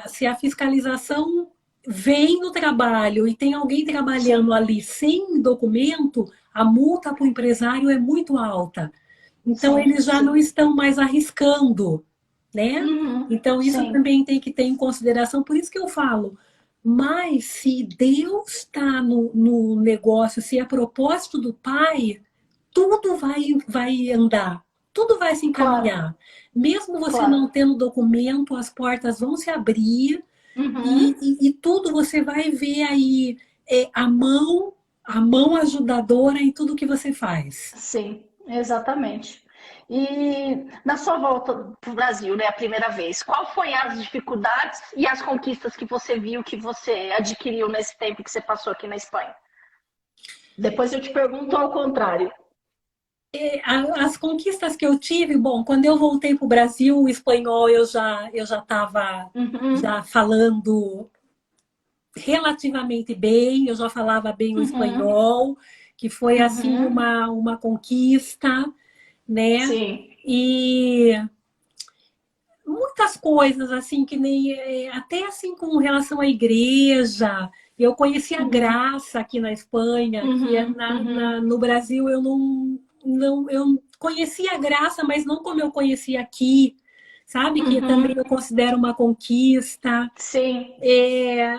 se a fiscalização vem no trabalho e tem alguém trabalhando Sim. ali sem documento, a multa para o empresário é muito alta. Então, Sim. eles já não Sim. estão mais arriscando, né? Uhum. Então, isso Sim. também tem que ter em consideração. Por isso que eu falo, mas se Deus está no negócio, se é propósito do Pai, tudo vai andar, tudo vai se Claro. encaminhar. Mesmo você não Claro. tendo documento, as portas vão se abrir Uhum. e tudo você vai ver aí a mão ajudadora em tudo que você faz. Sim, exatamente. E na sua volta para o Brasil, né, a primeira vez, qual foi as dificuldades e as conquistas que você viu que você adquiriu nesse tempo que você passou aqui na Espanha? Depois eu te pergunto ao contrário. As conquistas que eu tive, bom, quando eu voltei para o Brasil, o espanhol eu já estava Uhum, já falando relativamente bem, eu já falava bem o uhum, espanhol, que foi assim uhum. uma conquista, né? Sim. E muitas coisas assim que nem até assim com relação à igreja. Eu conheci a Uhum, graça aqui na Espanha, que é uhum, uhum, no Brasil eu não eu conheci a graça, mas não como eu conheci aqui, sabe? Que também eu uhum. considero uma conquista. Sim. É,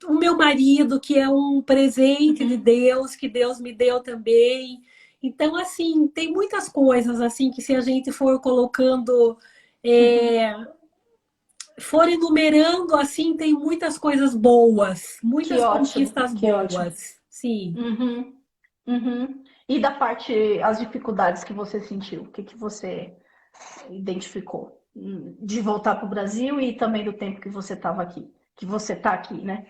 o meu marido, que é um presente de Uhum, Deus, que Deus me deu também. Então, assim, tem muitas coisas assim que se a gente for colocando uhum. é, for enumerando assim, tem muitas coisas boas, Que muitas ótimo, conquistas que ótimo. boas. Sim. Uhum, uhum. E da parte, as dificuldades que você sentiu, o que que você identificou de voltar para o Brasil e também do tempo que você estava aqui, que você está aqui, né?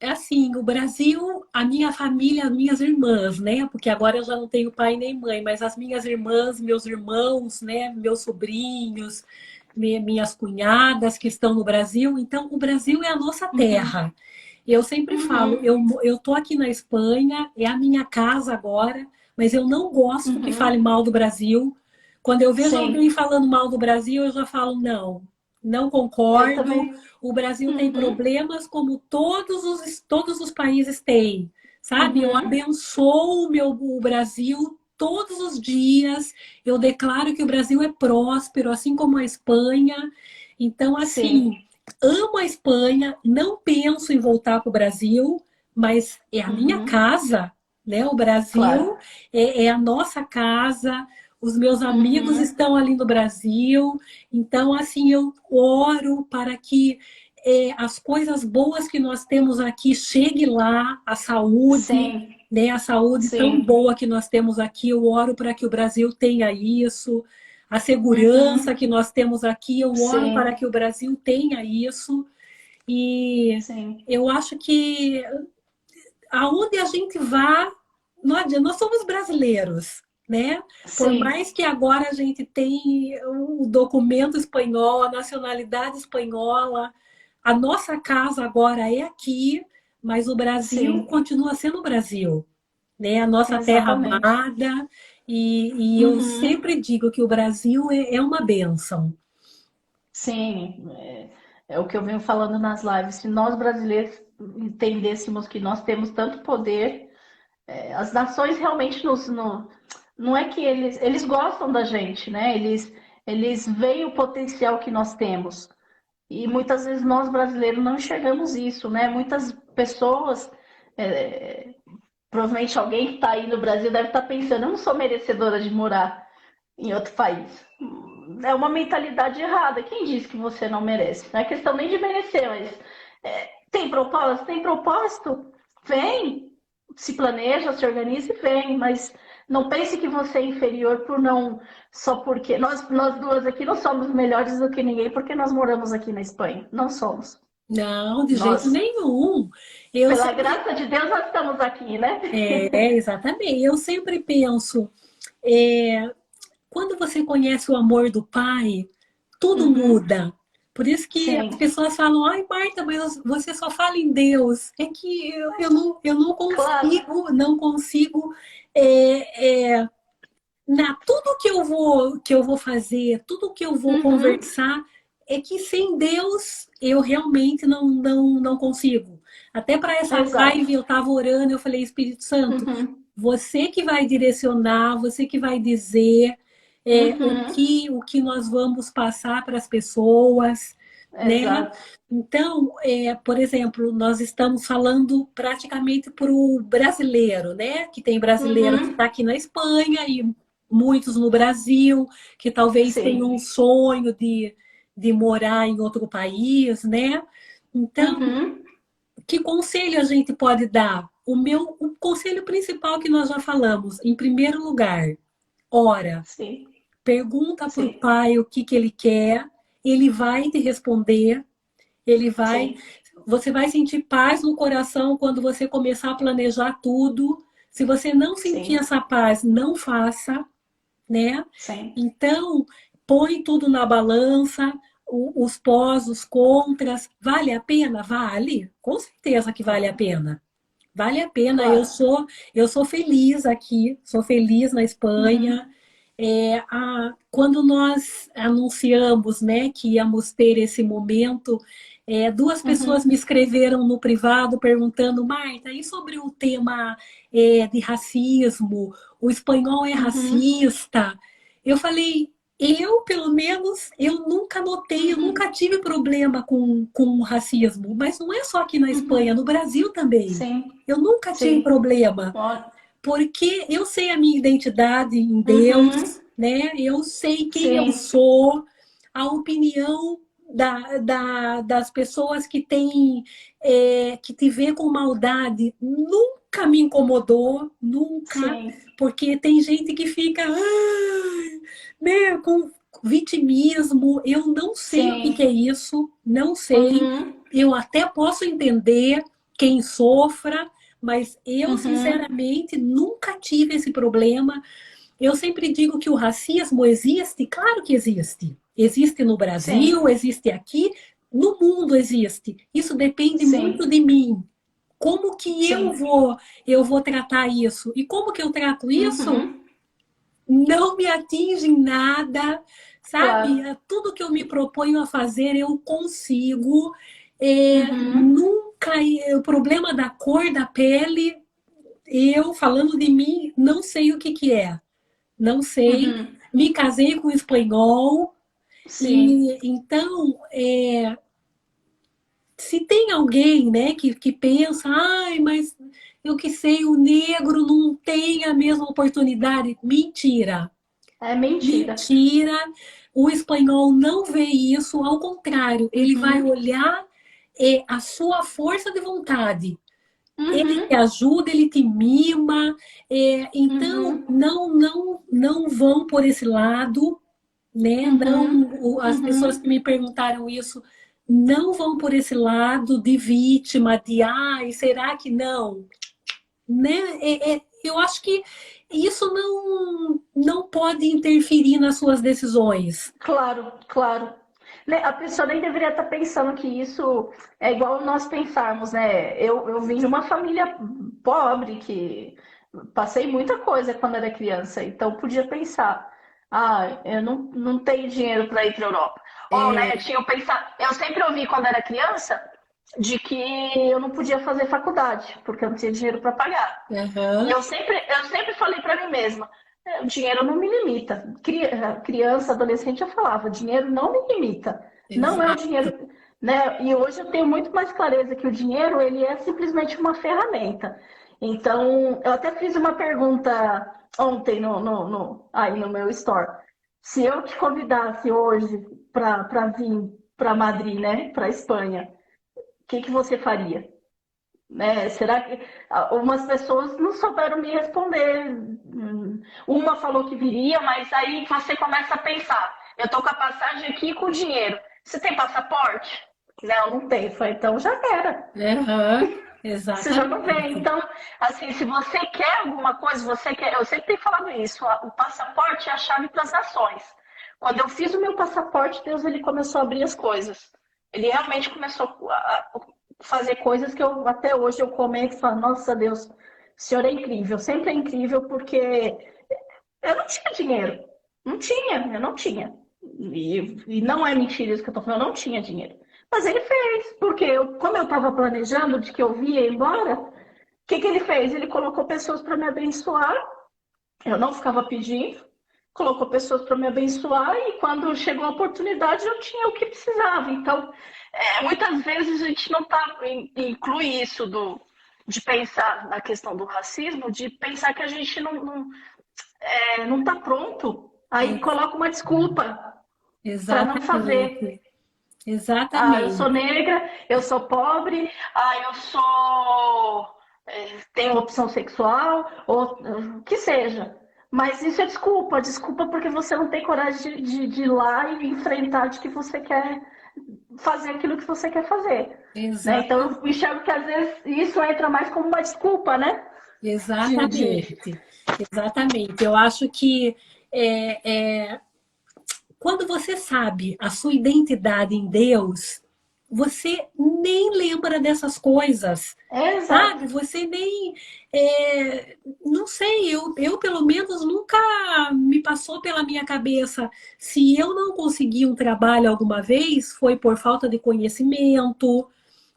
É assim, o Brasil, a minha família, as minhas irmãs, né? Porque agora eu já não tenho pai nem mãe, mas as minhas irmãs, meus irmãos, né? Meus sobrinhos, minhas cunhadas que estão no Brasil. Então, o Brasil é a nossa Uhum, terra. Eu sempre falo, uhum, eu tô aqui na Espanha, é a minha casa agora, mas eu não gosto que fale uhum. mal do Brasil. Quando eu vejo alguém Sim, falando mal do Brasil, eu já falo, não, não eu concordo. também. O Brasil tem Uhum, problemas como todos os países têm, sabe? Eu uhum. abençoo o Brasil todos os dias. Eu declaro que o Brasil é próspero, assim como a Espanha. Então, Sim. assim, amo a Espanha, não penso em voltar para o Brasil, mas é a minha Uhum, casa, né? O claro. Brasil é a nossa casa. Os meus amigos Uhum, estão ali no Brasil, então assim eu oro para que as coisas boas que nós temos aqui chegue lá, a saúde, Sim, né? A saúde tão sim. boa que nós temos aqui, eu oro para que o Brasil tenha isso. A segurança Uhum, que nós temos aqui, eu oro para sim, que o Brasil tenha isso. E sim, eu acho que aonde a gente vá, não adianta, nós somos brasileiros, né? Por sim, mais que agora a gente tenha o documento espanhol, a nacionalidade espanhola, a nossa casa agora é aqui, mas o Brasil sim, continua sendo o Brasil, né? A nossa terra exatamente. amada, e eu Uhum, sempre digo que o Brasil é uma bênção. sim, é o que eu venho falando nas lives. Se nós brasileiros entendêssemos que nós temos tanto poder, as nações realmente não é que eles gostam da gente, né? Eles veem o potencial que nós temos. E muitas vezes nós brasileiros não enxergamos isso, né? Muitas pessoas, é, provavelmente alguém que está aí no Brasil deve estar pensando, eu não sou merecedora de morar em outro país. É uma mentalidade errada. Quem disse que você não merece? Não é questão nem de merecer, mas tem propósito? Tem propósito? Vem, se planeja, se organiza e vem, mas não pense que você é inferior por não. Só porque. Nós duas aqui não somos melhores do que ninguém porque nós moramos aqui na Espanha. Não somos. Não, de jeito Nós, nenhum. Eu pela sempre, graça de Deus, nós estamos aqui, né? exatamente, eu sempre penso, é, quando você conhece o amor do Pai, tudo Uhum. muda. Por isso que as Sim, pessoas falam, ai, Marta, mas você só fala em Deus. É que eu não claro. consigo, não consigo. É, é, tudo que eu vou fazer, tudo que eu vou Uhum. conversar, é que sem Deus eu realmente não consigo. Até para essa Exato. live eu estava orando, eu falei, Espírito Santo, Uhum. você que vai direcionar, você que vai dizer Uhum. o que nós vamos passar para as pessoas, né? Exato. Então, por exemplo, nós estamos falando praticamente para o brasileiro, né? Que tem brasileiro que está Uhum. aqui na Espanha e muitos no Brasil, que talvez tenham um Sim. sonho de morar em outro país, né? Então, Uhum. que conselho a gente pode dar? O conselho principal que nós já falamos, em primeiro lugar, ora, Sim. pergunta para o Sim. pai o que ele quer, ele vai te responder, ele vai, Sim. você vai sentir paz no coração quando você começar a planejar tudo. Se você não sentir Sim. essa paz, não faça, né? Sim. Então, põe tudo na balança, os pós, os contras. Vale a pena? Vale. Com certeza que vale a pena. Vale a pena. Claro. Eu sou feliz aqui, sou feliz na Espanha. Uhum. Quando nós anunciamos, né, que íamos ter esse momento, duas pessoas me Uhum. escreveram no privado perguntando, Marta, e sobre o tema de racismo? O espanhol é Uhum. racista? Eu falei, eu, pelo menos, eu nunca notei, eu Uhum. nunca tive problema com o racismo, mas não é só aqui na Espanha, Uhum. no Brasil também. Sim. Eu nunca tive Sim. problema, Ó. porque eu sei a minha identidade em Deus, Uhum. né? Eu sei quem eu Sim. sou, a opinião das pessoas que têm, que te vê com maldade, nunca me incomodou, nunca, Sim. porque tem gente que fica, "Ai", né, com vitimismo. Eu não sei o que é Sim. isso, não sei. Uhum. Eu até posso entender quem sofra, mas eu, Uhum. sinceramente, nunca tive esse problema. Eu sempre digo que o racismo existe, claro que existe. Existe no Brasil, Sim. existe aqui, no mundo existe. Isso depende muito Sim. de mim. Como que Sim. eu vou tratar isso? E como que eu trato isso? Uhum. Não me atinge em nada, sabe? Claro. Tudo que eu me proponho a fazer, eu consigo. Uhum. Nunca, o problema da cor da pele, eu, falando de mim, não sei o que que é. Não sei. Uhum. Me casei com espanhol. Sim. E então, se tem alguém, né, que pensa, ai, mas eu que sei, o negro não tem a mesma oportunidade. Mentira. É mentira. Mentira. O espanhol não vê isso, ao contrário, ele vai Uhum. olhar. é a sua força de vontade. Ele te Uhum, ajuda, ele te mima, então uhum, não vão por esse lado, né? uhum, Não, as pessoas que uhum. me perguntaram isso não vão por esse lado de vítima, de ai, será que não? Né? Eu acho que isso não pode interferir nas suas decisões. Claro, claro. Né, a pessoa nem deveria estar pensando que isso é igual nós pensarmos, né? Eu vim de uma família pobre, que passei muita coisa quando era criança, então podia pensar, ah, eu não tenho dinheiro para ir para a Europa. Ou, né, É, eu sempre ouvi quando era criança de que eu não podia fazer faculdade, porque eu não tinha dinheiro para pagar. E aham, eu sempre falei para mim mesma, o dinheiro não me limita. Criança, adolescente, eu falava, dinheiro não me limita. Não é o exato. dinheiro, né? E hoje eu tenho muito mais clareza que o dinheiro, ele é simplesmente uma ferramenta. Então, eu até fiz uma pergunta ontem aí no meu store. Se eu te convidasse hoje para vir para Madrid, né, para Espanha, o que que você faria? Né? Será que algumas pessoas não souberam me responder? Uma falou que viria, mas aí você começa a pensar: eu estou com a passagem aqui com o dinheiro. Você tem passaporte? Não, não tem. Foi, então já era. Aham, Você já não vem. exatamente. Então, assim, se você quer alguma coisa, você quer. Eu sempre tenho falado isso: o passaporte é a chave para as nações. Quando eu fiz o meu passaporte, Deus ele começou a abrir as coisas. Ele realmente começou a fazer coisas que eu até hoje eu comento e falo: nossa Deus, o Senhor é incrível. Sempre é incrível porque eu não tinha dinheiro. Não tinha, eu não tinha. E não é mentira isso que eu tô falando, eu não tinha dinheiro. Mas ele fez, porque como eu estava planejando de que eu via embora, o que ele fez? Ele colocou pessoas para me abençoar, eu não ficava pedindo, colocou pessoas para me abençoar e quando chegou a oportunidade eu tinha o que precisava. Então, muitas vezes a gente não inclui isso de pensar na questão do racismo, de pensar que a gente não está pronto, aí Ex- coloca uma desculpa para não fazer. Exatamente. Ah, eu sou Exatamente. negra, eu sou pobre, eu sou tenho opção sexual, ou o que seja. Mas isso é desculpa, desculpa porque você não tem coragem de ir lá e enfrentar de que você quer fazer aquilo que você quer fazer. Né? Então Exatamente. eu enxergo que às vezes isso entra mais como uma desculpa, né? De... Exatamente. Exatamente. Eu acho que quando você sabe a sua identidade em Deus, você nem lembra dessas coisas. É exato. Sabe, você nem. Não sei, eu pelo menos nunca me passou pela minha cabeça. Se eu não consegui um trabalho alguma vez, foi por falta de conhecimento,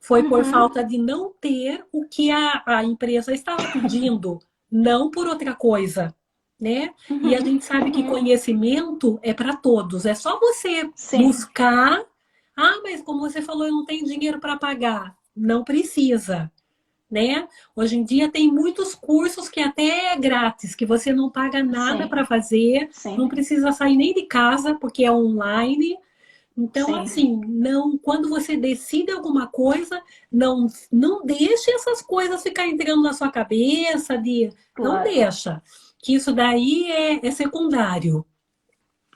foi por falta Uhum, de não ter o que a empresa estava pedindo, não por outra coisa, né? E a uhum, gente sabe que uhum. conhecimento é para todos, é só você Sim, buscar. Ah, mas como você falou, eu não tenho dinheiro para pagar. Não precisa, né? Hoje em dia tem muitos cursos que até é grátis, que você não paga nada para sim, fazer, não sim, precisa sair nem de casa porque é online. Então, sim. assim, não, quando você decide alguma coisa, não deixe essas coisas ficar entrando na sua cabeça não Claro. deixa, que isso daí é secundário.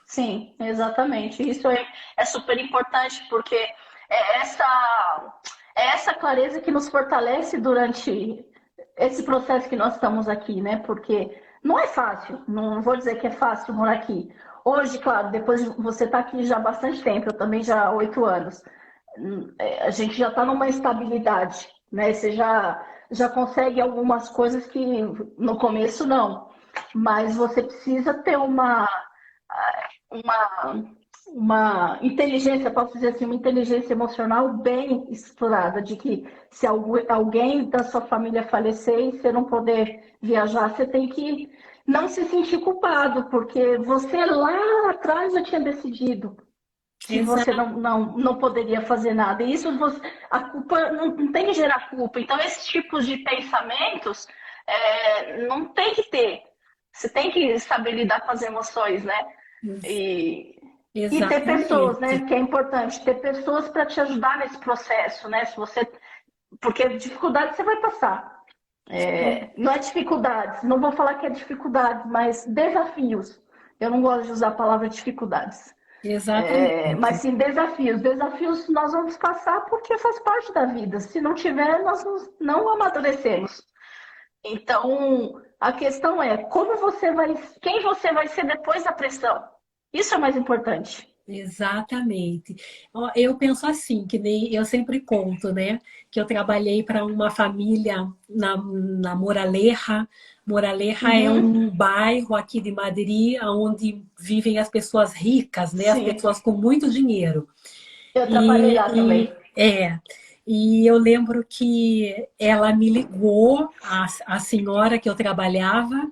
Sim, exatamente. Isso é super importante porque é essa, é essa clareza que nos fortalece durante esse processo que nós estamos aqui, né? Porque não é fácil, não vou dizer que é fácil morar aqui. Hoje, claro, depois de você estar aqui já há bastante tempo, eu também já há 8 anos, a gente já está numa estabilidade, né? Você já consegue algumas coisas que no começo não, mas você precisa ter uma, uma inteligência, posso dizer assim, uma inteligência emocional bem explorada, de que se alguém da sua família falecer e você não poder viajar, você tem que não se sentir culpado, porque você lá atrás já tinha decidido que você Exato. não poderia fazer nada. E isso, a culpa não tem que gerar culpa. Então, esses tipos de pensamentos não tem que ter. Você tem que saber lidar com as emoções, né? E, E ter pessoas, Exatamente. né? Que é importante, ter pessoas para te ajudar nesse processo, né? Se você, porque dificuldade você vai passar. Não é dificuldades, não vou falar que é dificuldade, mas desafios. Eu não gosto de usar a palavra dificuldades. Mas Exatamente. sim desafios. Desafios nós vamos passar porque faz parte da vida. Se não tiver, nós não amadurecemos. Então, a questão é quem você vai ser depois da pressão. Isso é mais importante. Exatamente. Ó, eu penso assim, que nem eu sempre conto, né? Que eu trabalhei para uma família na Moraleja. Moraleja é Uhum, um bairro aqui de Madrid, onde vivem as pessoas ricas, né? As sim, pessoas com muito dinheiro. eu trabalhei E, lá também. é. E eu lembro que ela me ligou, a senhora que eu trabalhava.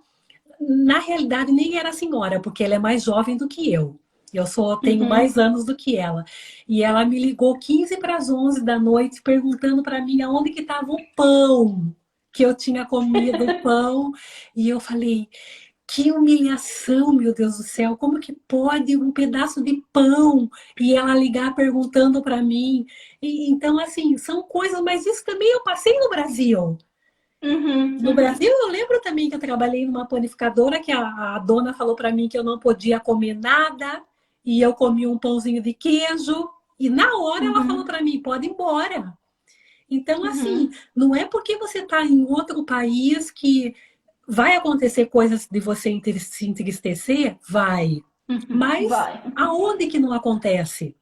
Na realidade, nem era senhora, porque ela é mais jovem do que eu. Eu só tenho mais Uhum, anos do que ela. E ela me ligou 15 para as 11 da noite, perguntando para mim aonde que estava o pão, que eu tinha comido o pão. E eu falei, que humilhação, meu Deus do céu, como que pode um pedaço de pão e ela ligar perguntando para mim? Então, assim, são coisas, mas isso também eu passei no Brasil. uhum, No Brasil, uhum, eu lembro também que eu trabalhei numa panificadora que a dona falou para mim que eu não podia comer nada e eu comi um pãozinho de queijo e na hora ela falou uhum, para mim, pode ir embora. Então, assim, uhum, não é porque você está em outro país que vai acontecer coisas de você se entristecer? Vai. uhum. Mas Vai. aonde que não acontece,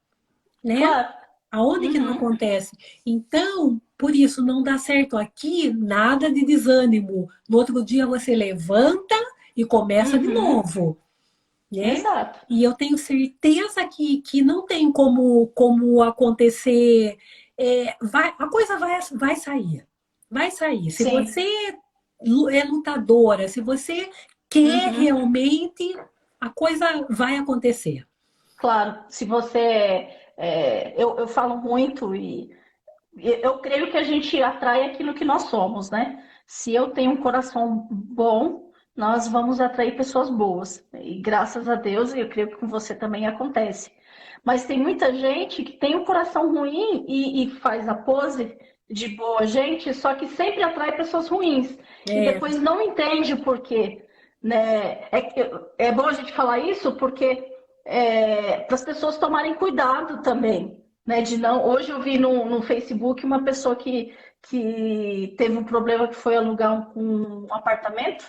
né? Claro. Aonde que não Uhum, acontece? Então, por isso, não dá certo aqui nada de desânimo. No outro dia você levanta e começa de uhum. novo, né? Exato. E eu tenho certeza que não tem como acontecer. A coisa vai sair. Vai sair. Se você Sim. é lutadora, se você quer Uhum. realmente, a coisa vai acontecer. Claro. Se você. Eu falo muito e eu creio que a gente atrai aquilo que nós somos, né? Se eu tenho um coração bom, nós vamos atrair pessoas boas. E graças a Deus, eu creio que com você também acontece. Mas tem muita gente que tem um coração ruim e faz a pose de boa gente, só que sempre atrai pessoas ruins. E É, depois não entende o porquê. Né? É bom a gente falar isso porque para as pessoas tomarem cuidado também. Né, de não, hoje eu vi no Facebook uma pessoa que teve um problema que foi alugar um apartamento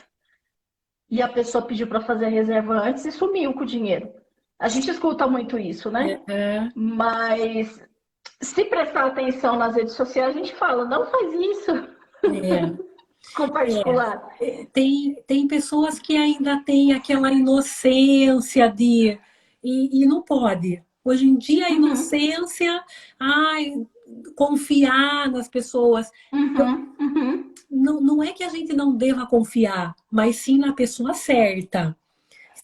e a pessoa pediu para fazer a reserva antes e sumiu com o dinheiro. A gente escuta muito isso, é, né? é, Mas se prestar atenção nas redes sociais, a gente fala, não faz isso é. com particular. Tem pessoas que ainda têm aquela inocência e não pode. Hoje em dia, a Uhum, inocência, ai, confiar nas pessoas. uhum, uhum. Não é que a gente não deva confiar, mas sim na pessoa certa.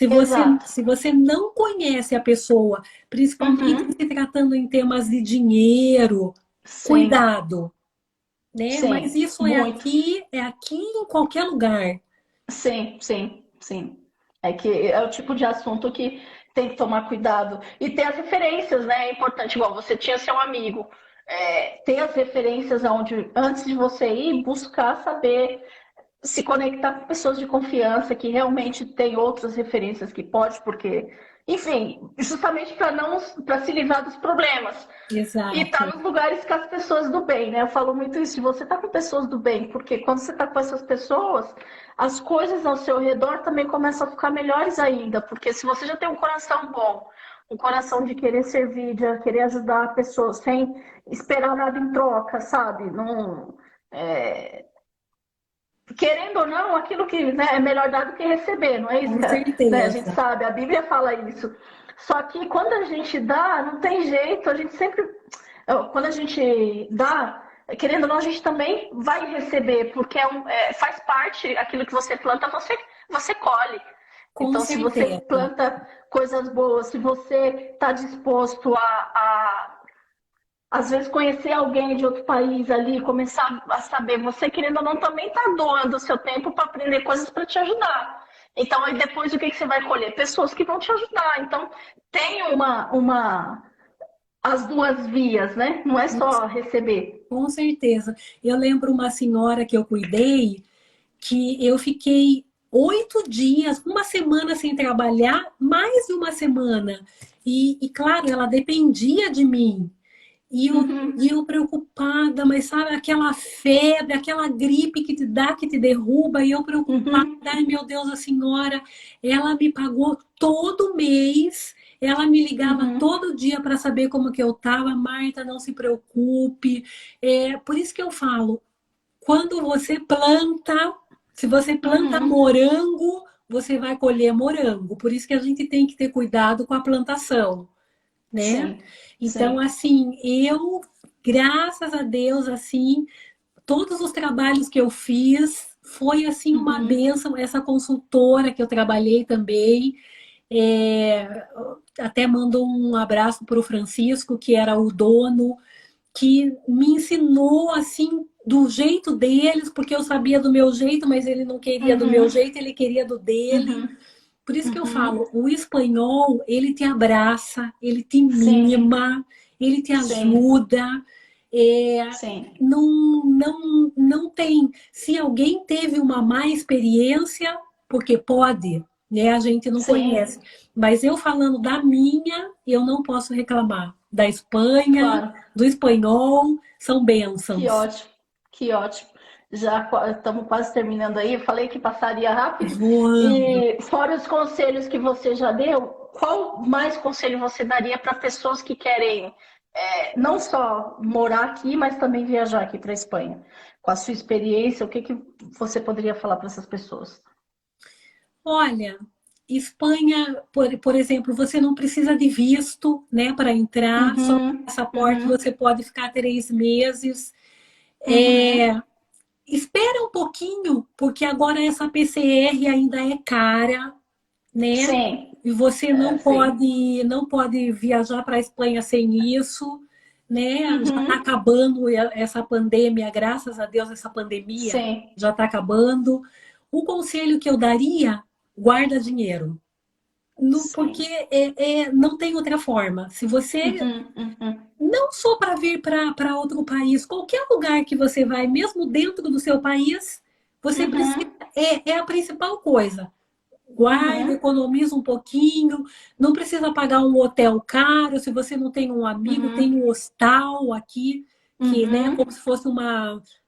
Exato. Se você não conhece a pessoa, principalmente Uhum. se tratando em temas de dinheiro, Sim, cuidado, né? Mas sim, isso muito. é aqui em qualquer lugar. Sim, sim, sim. É que é o tipo de assunto que tem que tomar cuidado. E ter as referências, né? É importante, igual você tinha seu amigo. Ter as referências aonde, antes de você ir, buscar saber se conectar com pessoas de confiança que realmente tem outras referências que pode, porque, enfim, justamente para não para se livrar dos problemas. E tá Exato. nos lugares com as pessoas do bem, né? Eu falo muito isso, de você tá com pessoas do bem, porque quando você tá com essas pessoas, as coisas ao seu redor também começam a ficar melhores ainda, porque se você já tem um coração bom, um coração de querer servir, de querer ajudar a pessoa sem esperar nada em troca, sabe? Não, é, querendo ou não, aquilo que né, é melhor dar do que receber, não é isso Com que né, a gente certeza. sabe, a Bíblia fala isso. Só que quando a gente dá, não tem jeito, a gente sempre. Quando a gente dá, querendo ou não, a gente também vai receber, porque faz parte, aquilo que você planta, você colhe. Com Então, se você certeza. planta coisas boas, se você está disposto a às vezes conhecer alguém de outro país ali, começar a saber, você querendo ou não também está doando o seu tempo para aprender coisas para te ajudar. Então, aí depois o que você vai colher? Pessoas que vão te ajudar. Então, tem as duas vias, né? Não é só receber. Com certeza. Eu lembro uma senhora que eu cuidei, que eu fiquei 8 dias, uma semana sem trabalhar, mais de uma semana. Claro, ela dependia de mim. E eu preocupada, mas sabe, aquela febre, aquela gripe que te dá, que te derruba, e eu preocupada, Uhum, ai meu Deus, a senhora, ela me pagou todo mês, ela me ligava uhum, todo dia para saber como que eu estava, Marta, não se preocupe. Por isso que eu falo, quando você planta, se você planta uhum. morango, você vai colher morango. Por isso que a gente tem que ter cuidado com a plantação, né? Sim, Então, sim. assim, eu, graças a Deus, assim, todos os trabalhos que eu fiz foi assim uma Uhum, bênção. Essa consultora que eu trabalhei também, é, até mando um abraço para o Francisco, que era o dono, que me ensinou assim do jeito deles, porque eu sabia do meu jeito, mas ele não queria do meu uhum, jeito, ele queria do dele. uhum, Por isso que eu uhum. falo, o espanhol, ele te abraça, ele te Sim, mima, ele te sim, ajuda. É, sim, não tem. Se alguém teve uma má experiência, porque pode, né? A gente não sim, conhece. Mas eu falando da minha, eu não posso reclamar. Da Espanha, claro. do espanhol, são Que bênçãos. ótimo, que ótimo. Já estamos quase terminando aí. Eu falei que passaria rápido. Voando. E fora os conselhos que você já deu, qual mais conselho você daria para pessoas que querem não só morar aqui, mas também viajar aqui para a Espanha? Com a sua experiência, o que, que você poderia falar para essas pessoas? Olha, Espanha, por exemplo, você não precisa de visto, né, para entrar, só com Uhum, passaporte uhum, você pode ficar 3 meses. uhum. É, espera um pouquinho, porque agora essa PCR ainda é cara, né? Sim, E você sim. não pode viajar para a Espanha sem isso, né? Já está Uhum, acabando essa pandemia, graças a Deus, essa pandemia sim, já está acabando. O conselho que eu daria, guarda dinheiro. Porque sim. não tem outra forma. Se você, Uhum, uhum, não só para vir para outro país, qualquer lugar que você vai, mesmo dentro do seu país, você precisa, uhum, é a principal coisa. Guarda, uhum, economiza um pouquinho, não precisa pagar um hotel caro. Se você não tem um amigo, tem uhum, um hostal aqui, que, né, como uhum. se fosse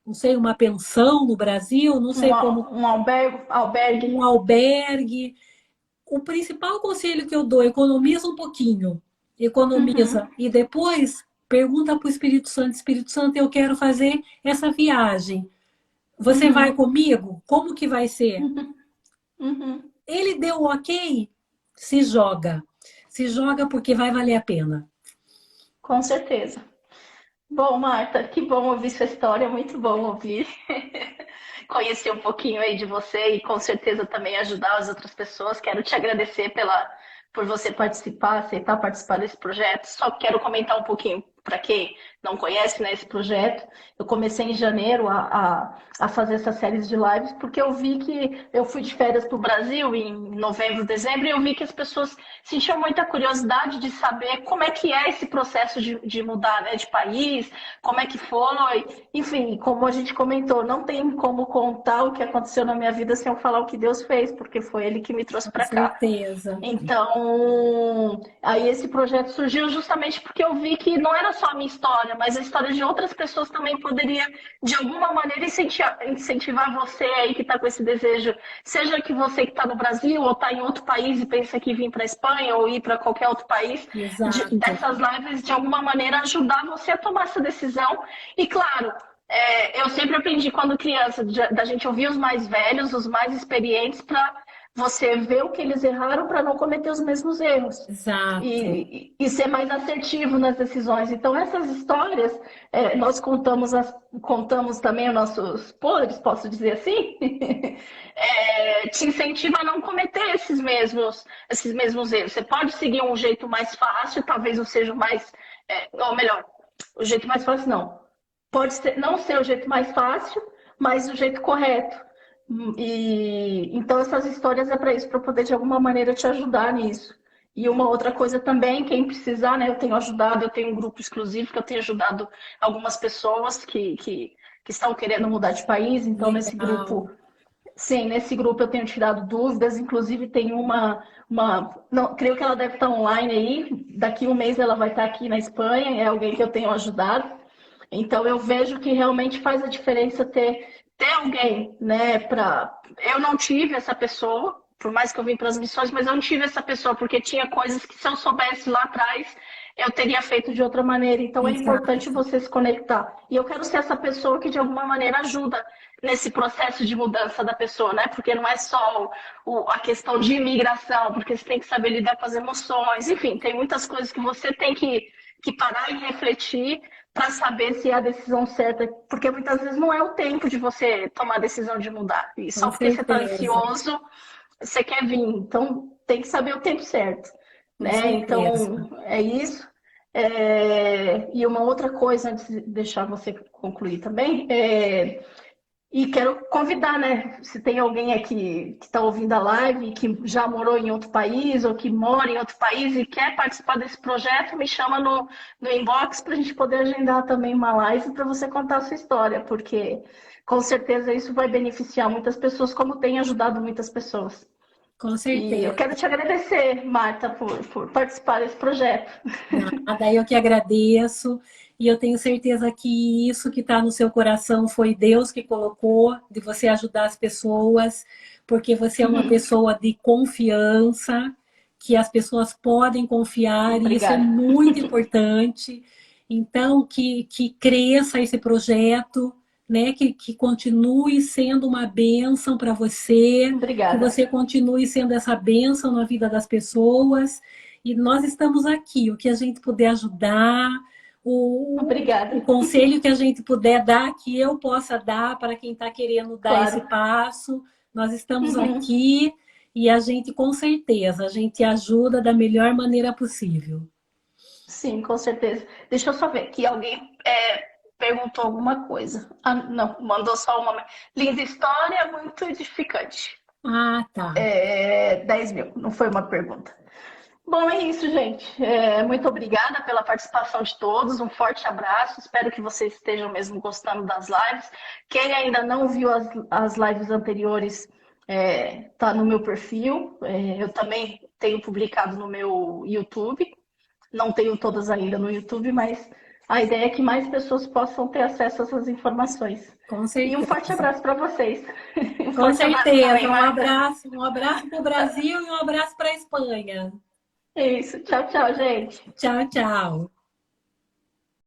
não sei, uma pensão no Brasil, não sei como, Um albergue. um albergue. O principal conselho que eu dou, economiza um pouquinho, economiza Uhum, e depois pergunta para o Espírito Santo, eu quero fazer essa viagem. Você vai uhum, comigo? Como que vai ser? uhum, uhum. Ele deu o ok? Se joga. Se joga porque vai valer a pena. Com certeza. Bom, Marta, que bom ouvir sua história, muito bom ouvir. Conhecer um pouquinho aí de você e com certeza também ajudar as outras pessoas. Quero te agradecer por você participar, aceitar participar desse projeto. Só quero comentar um pouquinho para quem não conhece, né, esse projeto. Eu comecei em janeiro a fazer essas séries de lives porque eu vi que eu fui de férias para o Brasil em novembro, dezembro, e eu vi que as pessoas sentiam muita curiosidade de saber como é que é esse processo de mudar, né, de país, como é que foi. Enfim, como a gente comentou, não tem como contar o que aconteceu na minha vida sem eu falar o que Deus fez, porque foi Ele que me trouxe Com para cá. certeza. Então, aí esse projeto surgiu justamente porque eu vi que não era só a minha história, mas a história de outras pessoas também poderia, de alguma maneira, incentivar você aí que está com esse desejo, seja que você que está no Brasil ou está em outro país e pensa que vir para a Espanha ou ir para qualquer outro país, Exato. dessas lives, de alguma maneira, ajudar você a tomar essa decisão. E claro, eu sempre aprendi quando criança, da gente ouvir os mais velhos, os mais experientes, para você ver o que eles erraram para não cometer os mesmos erros. Exato. E ser mais assertivo nas decisões. Então, essas histórias, nós contamos também os nossos podres, posso dizer assim, te incentiva a não cometer esses mesmos erros. Você pode seguir um jeito mais fácil, talvez não seja o mais, ou melhor, o jeito mais fácil não. Pode ser, não ser o jeito mais fácil, mas o jeito correto. E então essas histórias é para isso, para poder de alguma maneira te ajudar nisso. E uma outra coisa também, quem precisar, né? Eu tenho ajudado, eu tenho um grupo exclusivo que eu tenho ajudado algumas pessoas que estão querendo mudar de país. Então, nesse Legal. grupo, sim, nesse grupo eu tenho tirado dúvidas. Inclusive, tem não, creio que ela deve estar online aí. Daqui um mês ela vai estar aqui na Espanha, é alguém que eu tenho ajudado. Então, eu vejo que realmente faz a diferença ter alguém, né? Eu não tive essa pessoa, por mais que eu vim para as missões, mas eu não tive essa pessoa, porque tinha coisas que se eu soubesse lá atrás, eu teria feito de outra maneira. Então, é importante Exato. você se conectar. E eu quero ser essa pessoa que, de alguma maneira, ajuda nesse processo de mudança da pessoa, né? Porque não é só a questão de imigração, porque você tem que saber lidar com as emoções. Enfim, tem muitas coisas que você tem que parar e refletir para saber se é a decisão certa, porque muitas vezes não é o tempo de você tomar a decisão de mudar. E Com só porque você está certeza. ansioso, você quer vir. Então, tem que saber o tempo certo, Com né? certeza. Então, é isso. E uma outra coisa, antes de deixar você concluir também, e quero convidar, né? Se tem alguém aqui que está ouvindo a live, que já morou em outro país ou que mora em outro país e quer participar desse projeto, me chama no inbox para a gente poder agendar também uma live para você contar a sua história, porque com certeza isso vai beneficiar muitas pessoas, como tem ajudado muitas pessoas. Com E eu certeza. quero te agradecer, Marta, por participar desse projeto. Nada, eu que agradeço. E eu tenho certeza que isso que está no seu coração foi Deus que colocou, de você ajudar as pessoas, porque você é uma Uhum. pessoa de confiança, que as pessoas podem confiar, e isso é Obrigada. muito importante. Então, que cresça esse projeto, né? Que continue sendo uma bênção para você, que Obrigada. você continue sendo essa bênção na vida das pessoas. E nós estamos aqui, o que a gente puder ajudar, o Obrigada. conselho que a gente puder dar, que eu possa dar para quem está querendo dar esse Claro. passo, nós estamos Uhum. aqui e a gente, com certeza, a gente ajuda da melhor maneira possível. Sim, com certeza. Deixa eu só ver aqui, alguém perguntou alguma coisa. Ah, não, mandou só uma. Linda história, muito edificante. Ah, tá. 10 mil, não foi uma pergunta. Bom, é isso, gente. Muito obrigada pela participação de todos. Um forte abraço. Espero que vocês estejam mesmo gostando das lives. Quem ainda não viu as lives anteriores, tá no meu perfil. Eu também tenho publicado no meu YouTube. Não tenho todas ainda no YouTube, mas a ideia é que mais pessoas possam ter acesso a essas informações. Com E um forte certeza. abraço para vocês. Um Com forte abraço também, certeza. Marta. Um abraço para o Brasil e um abraço para a Espanha. É isso. Tchau, tchau, gente. Tchau, tchau.